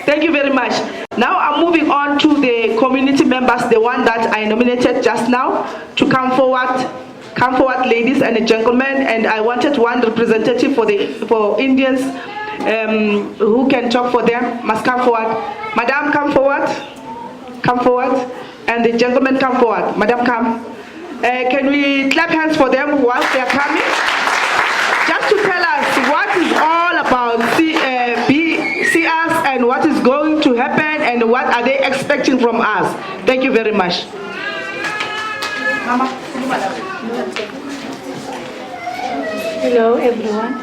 Thank you very much. Now I'm moving on to the community members, the one that I nominated just now, to come forward. Come forward, ladies and gentlemen. And I wanted one representative for Indians who can talk for them. Must come forward. Madam, come forward. Come forward. and the gentlemen come forward. Madam, come. Can we clap hands for them whilst they are coming? Just to tell us what is all about BCS and what is going to happen and what are they expecting from us. Thank you very much. Hello everyone.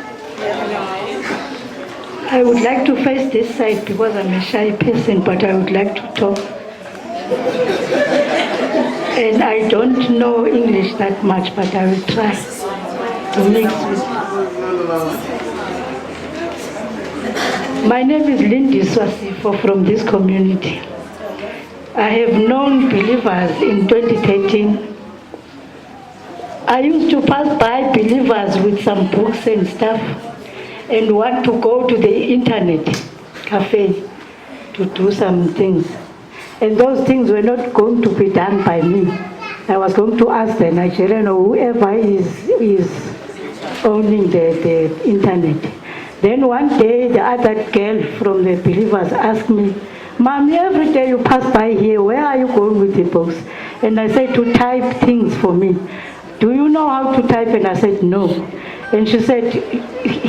I would like to face this side because I'm a shy person, but I would like to talk. And I don't know English that much, but I will try to mix with. My name is Lindy Swasifo from this community. I have known believers in 2013. I used to pass by believers with some books and stuff and want to go to the internet cafe to do some things. And those things were not going to be done by me. I was going to ask the Nigerian or whoever is owning the internet. Then one day the other girl from the believers asked me, "Mommy, every day you pass by here, where are you going with the books?" And I said, "To type things for me. Do you know how to type?" And I said, "No." And she said,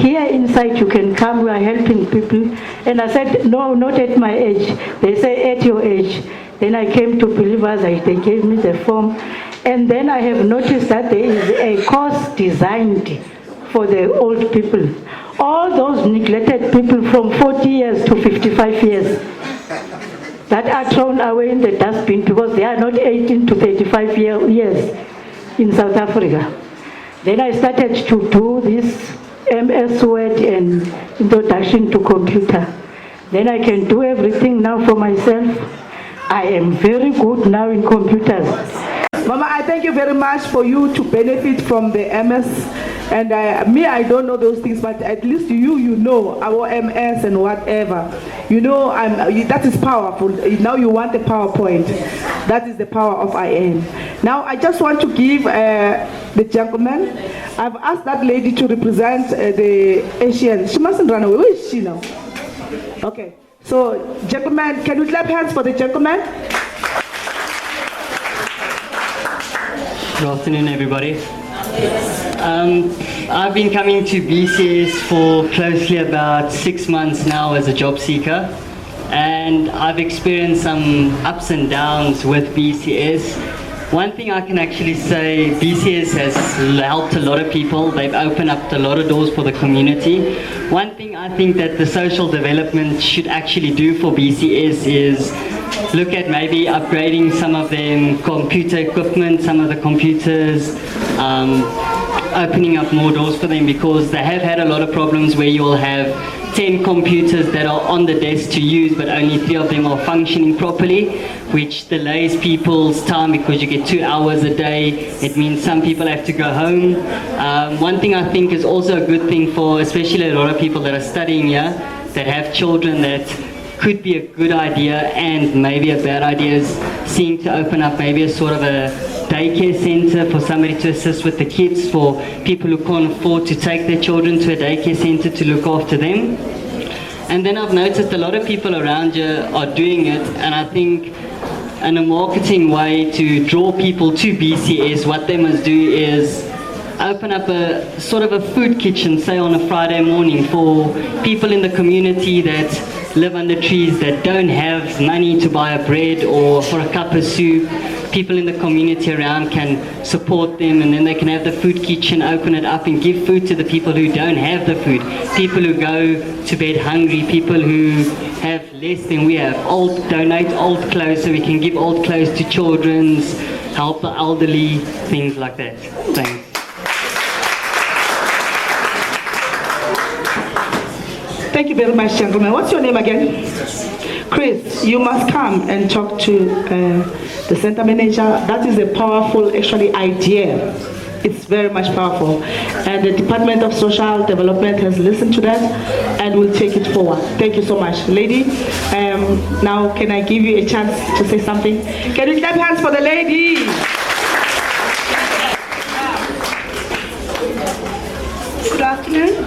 "Here inside you can come, we are helping people." And I said, "No, not at my age." They say, "At your age." Then I came to believers, they gave me the form. And then I have noticed that there is a course designed for the old people. All those neglected people from 40 years to 55 years that are thrown away in the dustbin because they are not 18 to 35 years in South Africa. Then I started to do this MS Word and introduction to computer. Then I can do everything now for myself. I am very good now in computers. Mama, I thank you very much for you to benefit from the MS. And me, I don't know those things, but at least you know our MS and whatever. You know, that is powerful. Now you want the PowerPoint. That is the power of IN. Now I just want to give the gentleman. I've asked that lady to represent the Asian. She mustn't run away. Where is she now? Okay. So, gentlemen, can you clap hands for the gentleman? Good afternoon, everybody. I've been coming to BCS for closely about 6 months now as a job seeker, and I've experienced some ups and downs with BCS. One thing I can actually say, BCS has helped a lot of people. They've opened up a lot of doors for the community. One thing I think that the social development should actually do for BCS is look at maybe upgrading some of their computer equipment, some of the computers, opening up more doors for them, because they have had a lot of problems where you will have 10 computers that are on the desk to use, but only 3 of them are functioning properly, which delays people's time because you get 2 hours a day. It means some people have to go home. One thing I think is also a good thing for especially a lot of people that are studying here, that have children, that could be a good idea and maybe a bad idea, is seeing to open up maybe a sort of a daycare center for somebody to assist with the kids, for people who can't afford to take their children to a daycare center to look after them. And then I've noticed a lot of people around here are doing it, and I think in a marketing way to draw people to BCS, what they must do is open up a sort of a food kitchen, say on a Friday morning, for people in the community that live under trees, that don't have money to buy a bread or for a cup of soup. People in the community around can support them, and then they can have the food kitchen, open it up and give food to the people who don't have the food, people who go to bed hungry, people who have less than we have. Donate old clothes so we can give old clothes to children, help the elderly, things like that. Thanks. Thank you very much, gentlemen. What's your name again? Chris, you must come and talk to the center manager. That is a powerful, actually, idea. It's very much powerful. And the Department of Social Development has listened to that and will take it forward. Thank you so much. Lady, now can I give you a chance to say something? Can you clap hands for the lady? Good afternoon.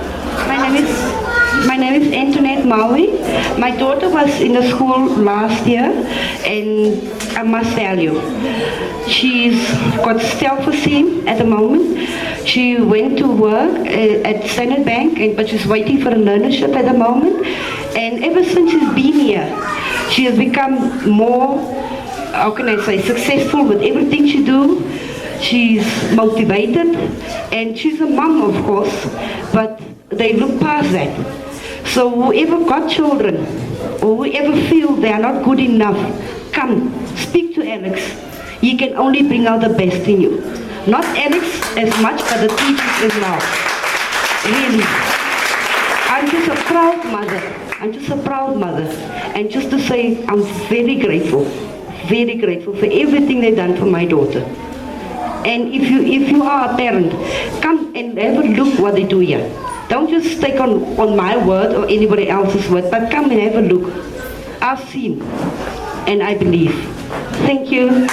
My name is My name is Antoinette Maui. My daughter was in the school last year, and I must tell you, she's got self-esteem at the moment. She went to work at Standard Bank, but she's waiting for a learnership at the moment. And ever since she's been here, she has become more, how can I say, successful with everything she do. She's motivated, and she's a mom, of course, but they look past that. So whoever got children, or whoever feel they are not good enough, come, speak to Alex. He can only bring out the best in you. Not Alex as much, but the teachers as well. Really. I'm just a proud mother. I'm just a proud mother. And just to say, I'm very grateful for everything they've done for my daughter. And if you are a parent, come and have a look what they do here. Don't just take on my word or anybody else's word, but come and have a look. I've seen, and I believe. Thank you.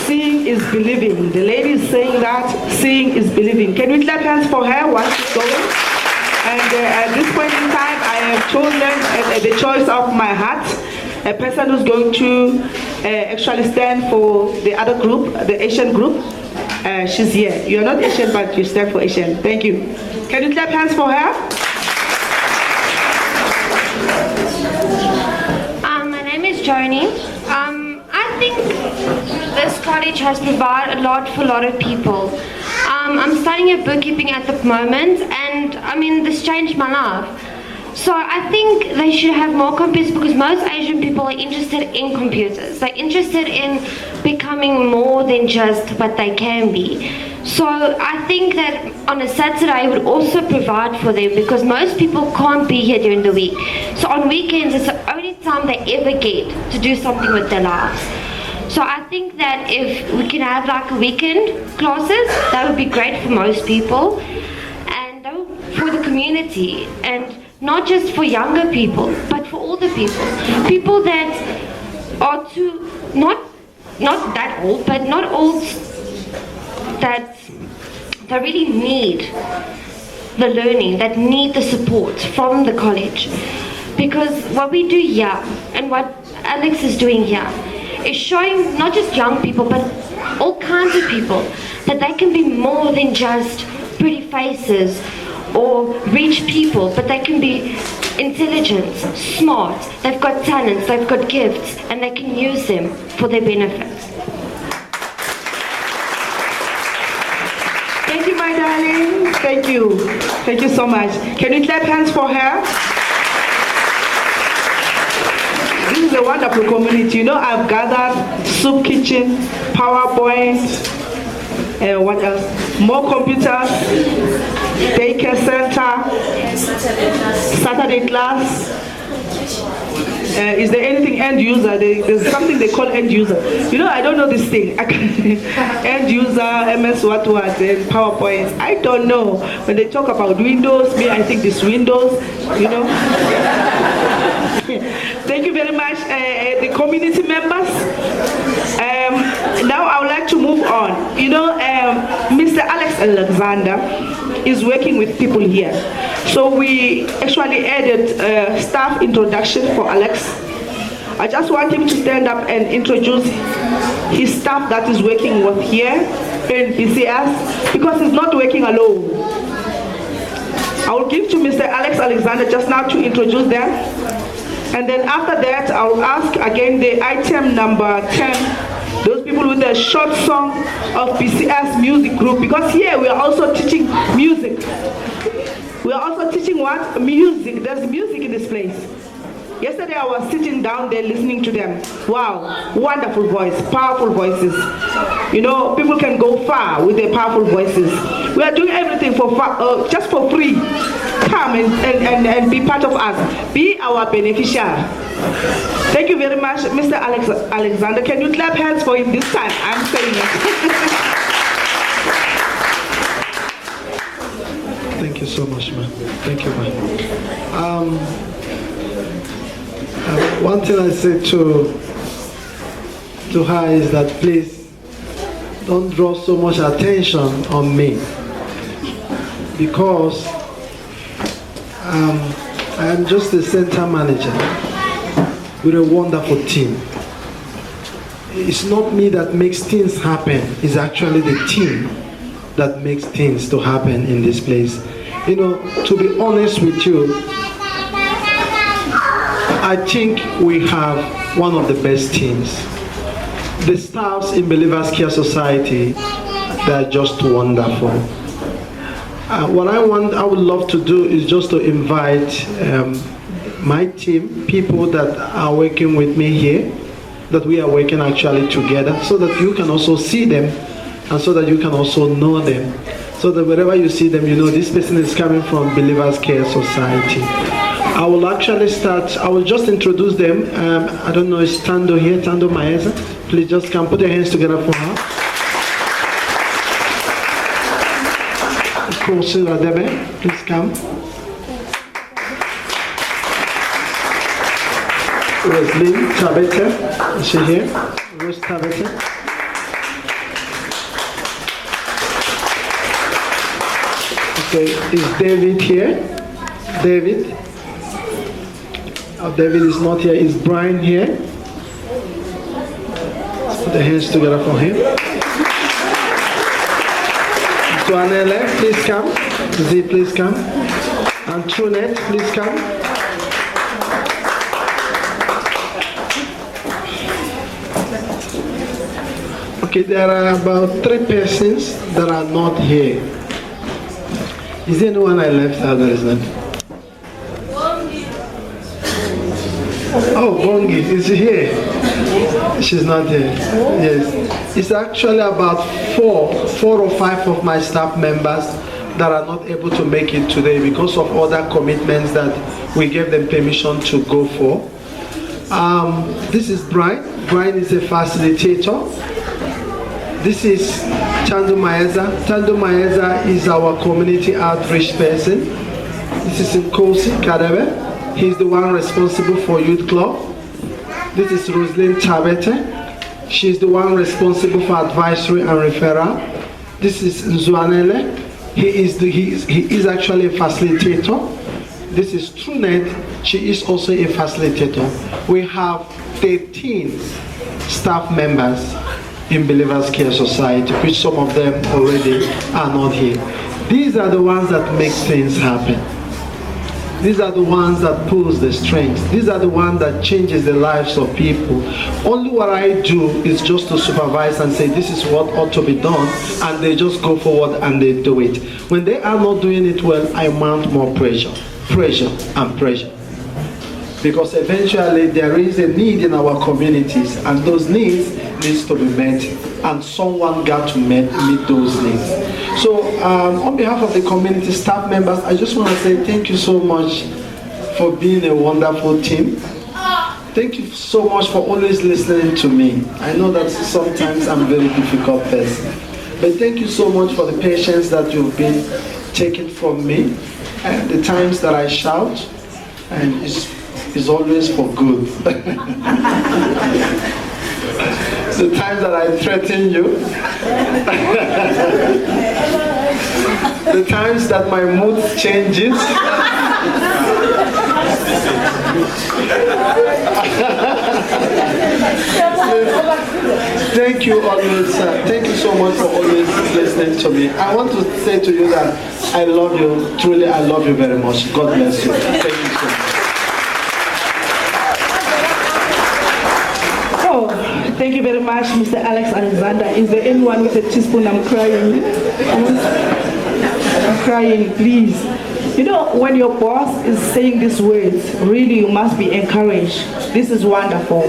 Seeing is believing. The lady is saying that seeing is believing. Can we clap hands for her once she's going? And at this point in time, I have chosen the choice of my heart, a person who's going to actually stand for the other group, the Asian group. She's here. You're not Asian, but you stand for Asian. Thank you. Can you clap hands for her? My name is Joni. I think this college has provided a lot for a lot of people. I'm studying at bookkeeping at the moment, and I mean, this changed my life. So I think they should have more computers, because most Asian people are interested in computers. They're interested in becoming more than just what they can be. So I think that on a Saturday I would also provide for them, because most people can't be here during the week. So on weekends it's the only time they ever get to do something with their lives. So I think that if we can have like weekend classes, that would be great for most people, and for the community, and not just for younger people, but for older people. People that are not that old, but not old, that really need the learning, that need the support from the college. Because what we do here, and what Alex is doing here, is showing not just young people, but all kinds of people, that they can be more than just pretty faces or rich people, but they can be intelligent, smart, they've got talents, they've got gifts, and they can use them for their benefit. Thank you, my darling. Thank you. Thank you so much. Can you clap hands for her? This is a wonderful community. You know, I've gathered soup kitchen, PowerPoint, what else? More computers, daycare center, Saturday class. Is there anything end user? There's something they call end user. You know, I don't know this thing. End user, MS what, and PowerPoint. I don't know. When they talk about Windows, me, I think this Windows, you know. Thank you very much, the community members. Now I would like to move on. You know, Mr. Alex Alexander is working with people here. So we actually added staff introduction for Alex. I just want him to stand up and introduce his staff that is working with here in PCS, because he's not working alone. I will give to Mr. Alex Alexander just now to introduce them. And then after that, I will ask again the item number 10, those people with a short song of PCS music group, because here we are also teaching music. We are also teaching what? Music. There's music in this place. Yesterday I was sitting down there listening to them. Wow, wonderful voice, powerful voices. You know, people can go far with their powerful voices. We are doing everything for just for free. Come and be part of us. Be our beneficiary. Thank you very much, Mr. Alexander. Can you clap hands for him this time? I'm saying it. Thank you so much, man. Thank you, man. One thing I say to her is that please don't draw so much attention on me, because I am just a center manager with a wonderful team. It's not me that makes things happen, it's actually the team that makes things to happen in this place. You know, to be honest with you, I think we have one of the best teams. The staffs in Believers Care Society, they're just wonderful. What I would love to do is just to invite my team, people that are working with me here, that we are working actually together, so that you can also see them and so that you can also know them. So that wherever you see them, you know this person is coming from Believers Care Society. I will actually start, I will just introduce them. I don't know, is Tando here? Tando Maeza? Please just come, put your hands together for her. Kosi Radebe, please come. Roslyn Tabete, is she here? Rose Tabete. Okay, is David here? David? Oh, David is not here. Is Brian here? Let's put the hands together for him. Tuanele, please come. Z, please come. And Trunet, please come. Okay, there are about 3 persons that are not here. Is there anyone I left out that is not? Oh, Bongi, is she here? She's not here. Yes. It's actually about four or five of my staff members that are not able to make it today because of other commitments that we gave them permission to go for. This is Brian. Brian is a facilitator. This is Tando Maeza. Tando Maeza is our community outreach person. This is Nkosi Kadebe. He's the one responsible for youth club. This is Roslyn Tabete. She's the one responsible for advisory and referral. This is Nzuanele. He is actually a facilitator. This is Trunet. She is also a facilitator. We have 13 staff members in Believers Care Society, which some of them already are not here. These are the ones that make things happen. These are the ones that pulls the strings. These are the ones that changes the lives of people. Only what I do is just to supervise and say this is what ought to be done, and they just go forward and they do it. When they are not doing it well, I mount more pressure, and pressure. Because eventually there is a need in our communities, and those needs to be met, and someone got to meet those needs. So on behalf of the community staff members, I just want to say thank you so much for being a wonderful team. Thank you so much for always listening to me. I know that sometimes I'm a very difficult person, but thank you so much for the patience that you've been taking from me, and the times that I shout, and it's always for good. The times that I threaten you, the times that my mood changes, thank you always, thank you so much for always listening to me. I want to say to you that I love you, truly I love you very much. God bless you. Thank you so much. Thank you very much, Mr. Alex Alexander. Is there anyone with a teaspoon? I'm crying. I'm crying, please. You know, when your boss is saying these words, really you must be encouraged. This is wonderful.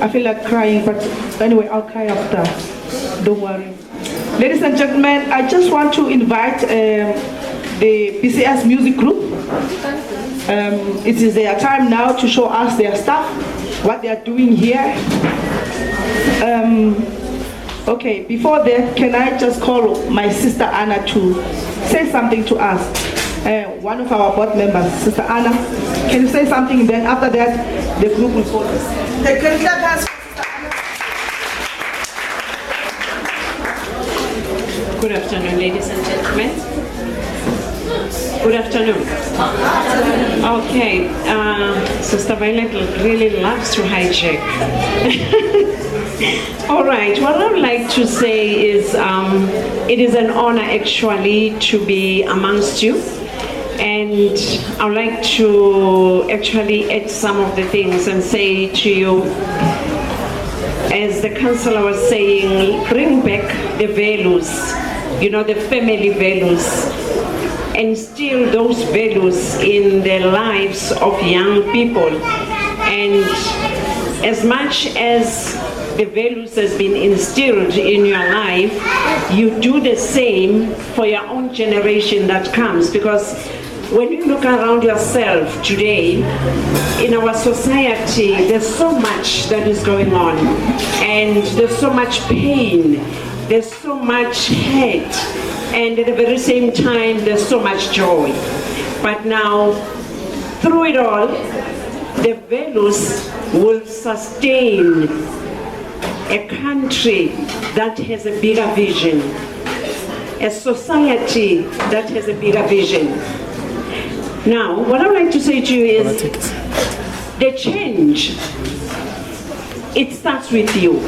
I feel like crying, but anyway, I'll cry after. Don't worry. Ladies and gentlemen, I just want to invite the PCS music group. It is their time now to show us their stuff, what they are doing here. Okay, before that, can I just call my sister Anna to say something to us? One of our board members, Sister Anna, can you say something? Then after that, the group will follow. Good afternoon, ladies and gentlemen. Good afternoon. Okay, Sister Violet really loves to hijack. All right, what I would like to say is it is an honor actually to be amongst you. And I would like to actually add some of the things and say to you, as the councillor was saying, bring back the values, the family values, instill those values in the lives of young people. And as much as the values has been instilled in your life, you do the same for your own generation that comes. Because when you look around yourself today, in our society, there's so much that is going on, and there's so much pain, there's so much hate, and at the very same time, there's so much joy. But now, through it all, the values will sustain a country that has a bigger vision, a society that has a bigger vision. Now, what I would like to say to you is, the change, it starts with you.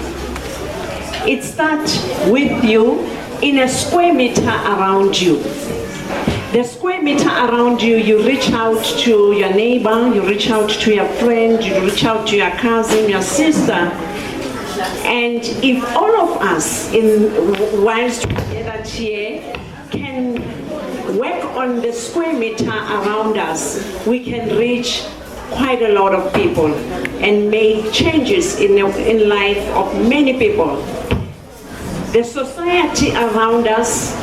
It starts with you in a square meter around you. The square meter around you, you reach out to your neighbor, you reach out to your friend, you reach out to your cousin, your sister. And if all of us, whilst together here, can work on the square meter around us, we can reach quite a lot of people and make changes in life of many people. The society around us,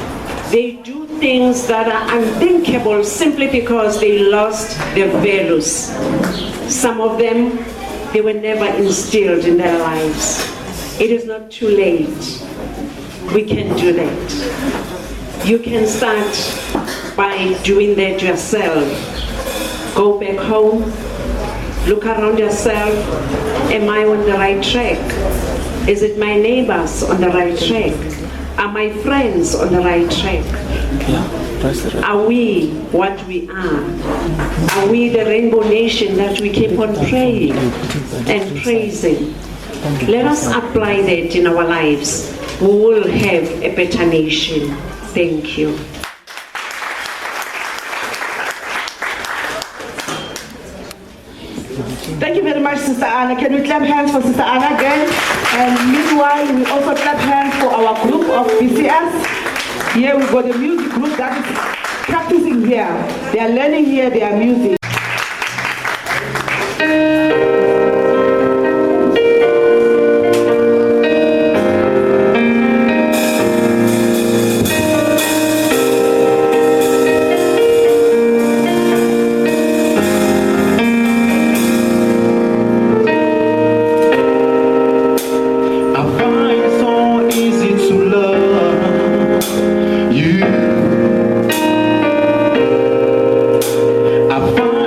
they do things that are unthinkable simply because they lost their values. Some of them, they were never instilled in their lives. It is not too late. We can do that. You can start by doing that yourself. Go back home, look around yourself. Am I on the right track? Is it my neighbors on the right track? Are my friends on the right track? Are we what we are? Are we the rainbow nation that we keep on praying and praising? Let us apply that in our lives. We will have a better nation. Thank you. Thank you very much, Sister Anna. Can we clap hands for Sister Anna again? And meanwhile, we also clap hands for our group of BCS. Here we got the music group that is practicing here. They are learning here their music. I find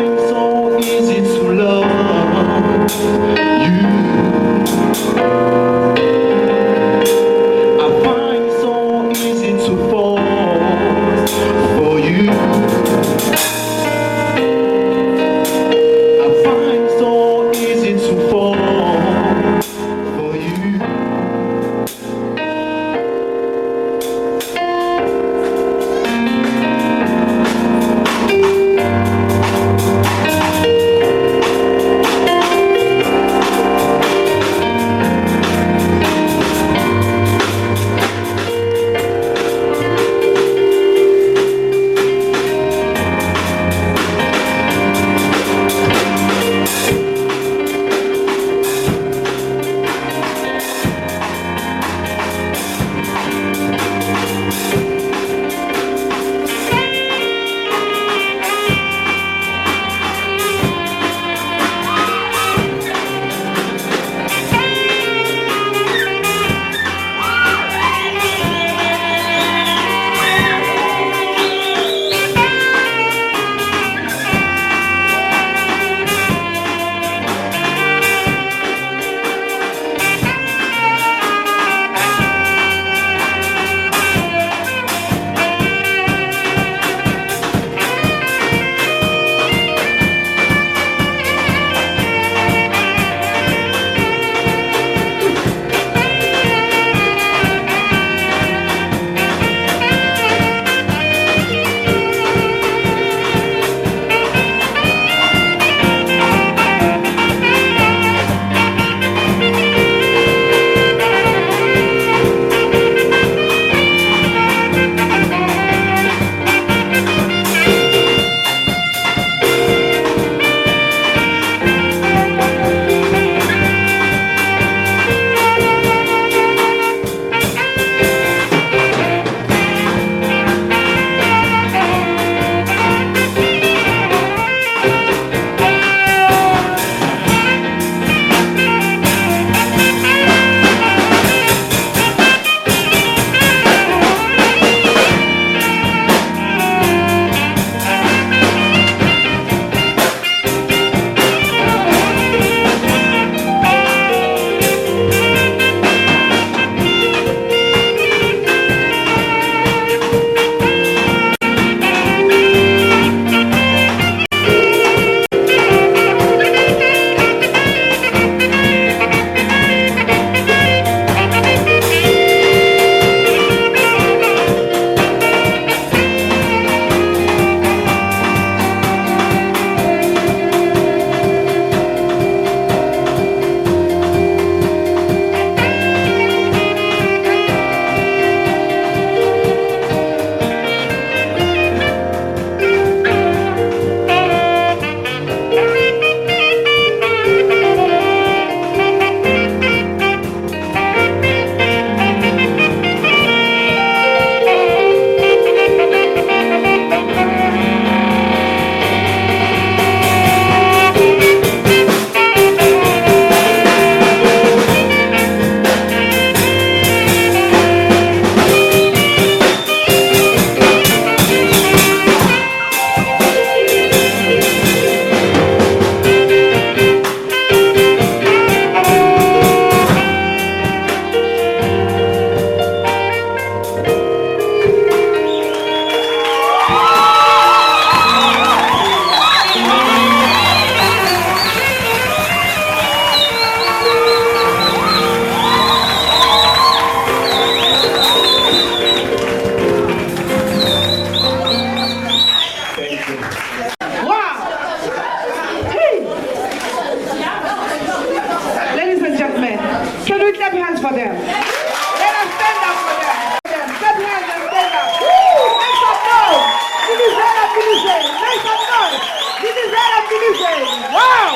me say, wow!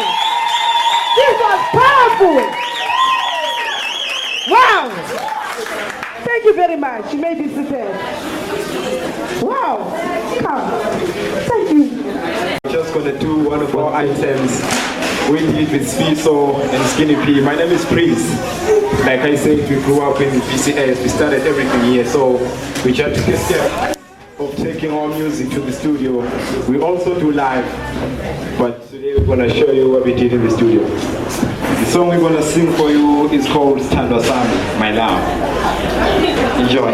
This was powerful! Wow! Thank you very much. You may be seated. Wow! Come. Thank you. I'm just going to do one of our items. We did with Spiso and Skinny P. My name is Prince. Like I said, we grew up in BCS. We started everything here, so we try to get step of taking our music to the studio. We also do live, but today we're going to show you what we did in the studio. The song we're going to sing for you is called Stand Up Sam, My Love. Enjoy.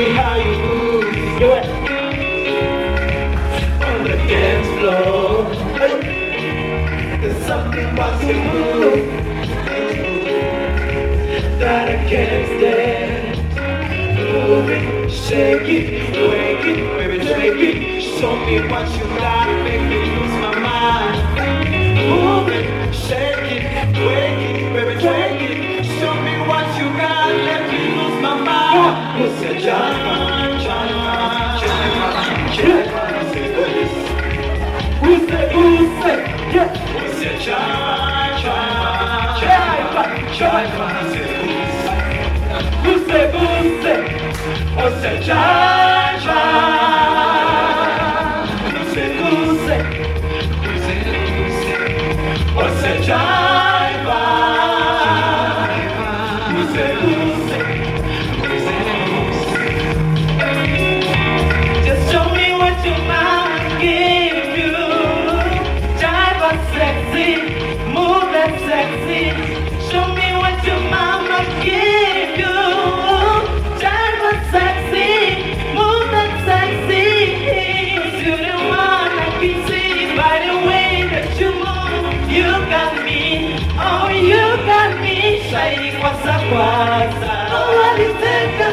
me how you move. Go ahead. On the dance floor. There's something about you move that I can't stand. Move it, shake it, wake it, baby, take it. Show me what you got, make me lose my mind. Move it, shake it, wake it, baby, take it. Show me what you got, let me lose my mind. What's your job? Who's that? Yeah. What's your job? Who's that? What's your job? What's a jive? Just show me what your mama gave you. Jive sexy, move that sexy. Show me what your mama gave you. Jive sexy, move that sexy. 'Cause you're the one I can see by the way that you move. You got me, oh you got me. Shiny kwasa kwasa. Oh aliteka,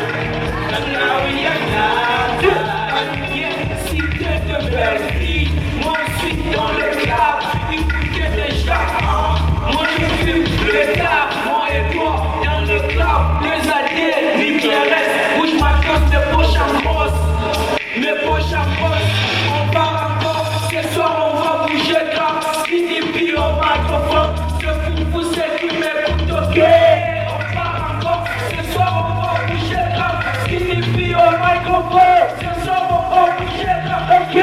na now we are not. Yeah, si t'es de belle fille, moi je suis dans le club. Il faut que déjà, moi je fume le club. Moi et toi dans le club. Les alliés, les PRS, bouge ma gosse, mes poches à brosse. Mes poches à brosse, on part encore. Ce soir on va bouger grave. Puis au microphone, je vous pousser tous mes bouts toqués. On part encore, ce soir on va bouger grave. Puis au microphone, ce soir on va bouger grave. Ok,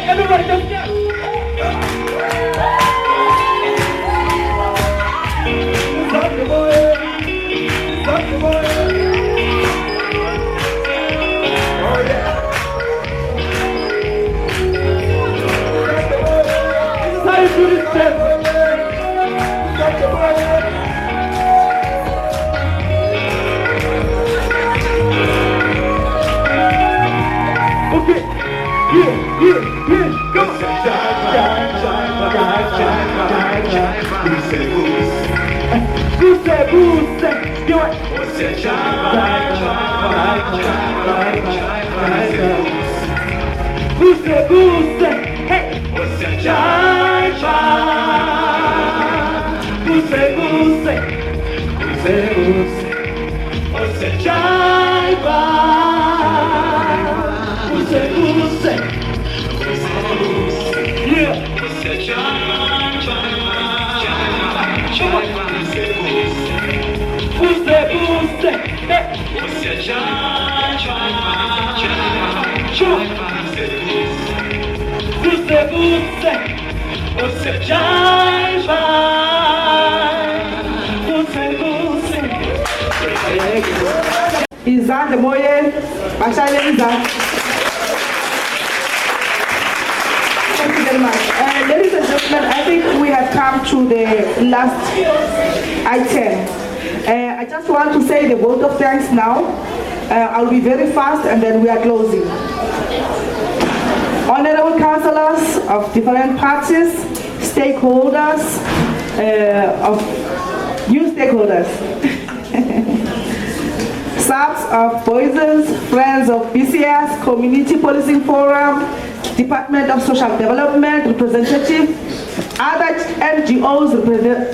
everybody just get. Izan de Moye, Bashale Izan. Thank you very much. Ladies and gentlemen, I think we have come to the last item. I just want to say the vote of thanks now. I'll be very fast and then we are closing. Honorable councillors of different parties, stakeholders, of new stakeholders. Subs of Voices, Friends of BCS, Community Policing Forum, Department of Social Development representatives, other NGOs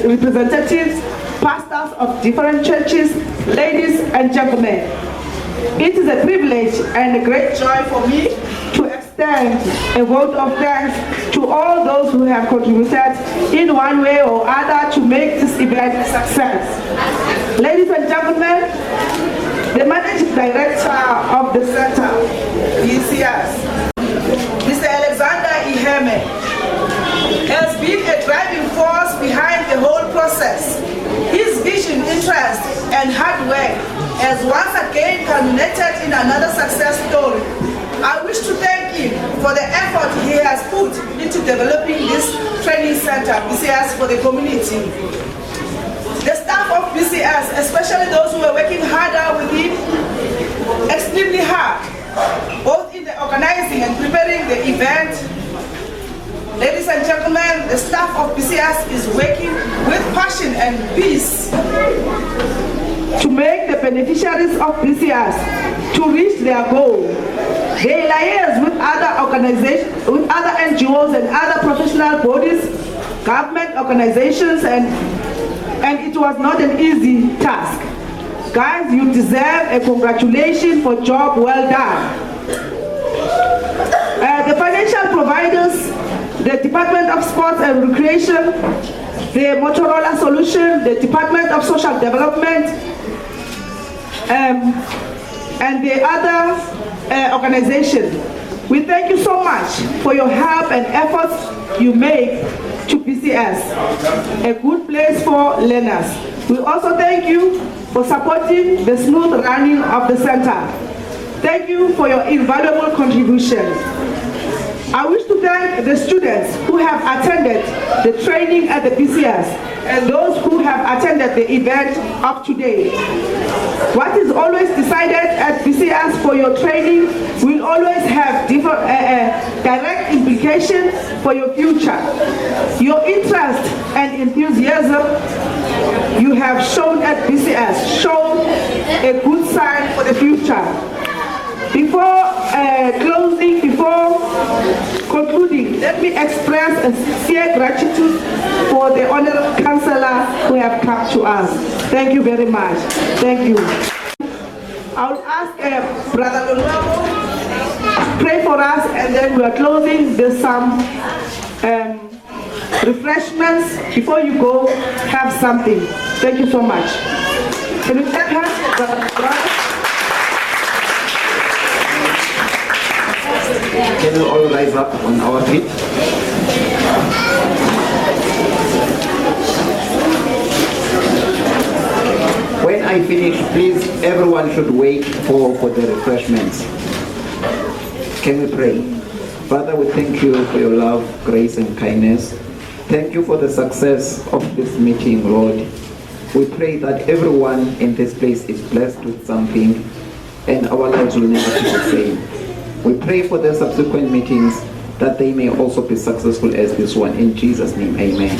representatives, pastors of different churches, ladies and gentlemen. It is a privilege and a great joy for me to extend a vote of thanks to all those who have contributed in one way or other to make this event a success. Ladies and gentlemen, the Managing Director of the Center, BCS, Mr. Alexander Iheme, has been a driving force behind the whole process. His vision, interest, and hard work has once again culminated in another success story. I wish to thank him for the effort he has put into developing this training center, BCS, for the community. The staff of BCS, especially those who are working harder with him, extremely hard, both in the organizing and preparing the event. Ladies and gentlemen, the staff of PCS is working with passion and peace to make the beneficiaries of PCS to reach their goal. They liaise with other organizations, with other NGOs and other professional bodies, government organizations, and it was not an easy task. Guys, you deserve a congratulations for job well done. The financial providers, the Department of Sports and Recreation, the Motorola Solution, the Department of Social Development, and the other organizations. We thank you so much for your help and efforts you make to PCS, a good place for learners. We also thank you for supporting the smooth running of the center. Thank you for your invaluable contribution. I wish to thank the students who have attended the training at the PCS and those who have attended the event of today. What is always decided at PCS for your training will always have direct implications for your future. Your interest and enthusiasm you have shown at PCS show a good sign for the future. Before concluding, let me express a sincere gratitude for the honorable councillor who have come to us. Thank you very much. Thank you. I will ask Brother Lonuabo to pray for us, and then we are closing. There's some refreshments. Before you go, have something. Thank you so much. Can you take hands, brother? Can we all rise up on our feet? When I finish, please, everyone should wait for the refreshments. Can we pray? Father, we thank you for your love, grace, and kindness. Thank you for the success of this meeting, Lord. We pray that everyone in this place is blessed with something, and our lives will never be the same. We pray for the subsequent meetings that they may also be successful as this one. In Jesus' name, amen.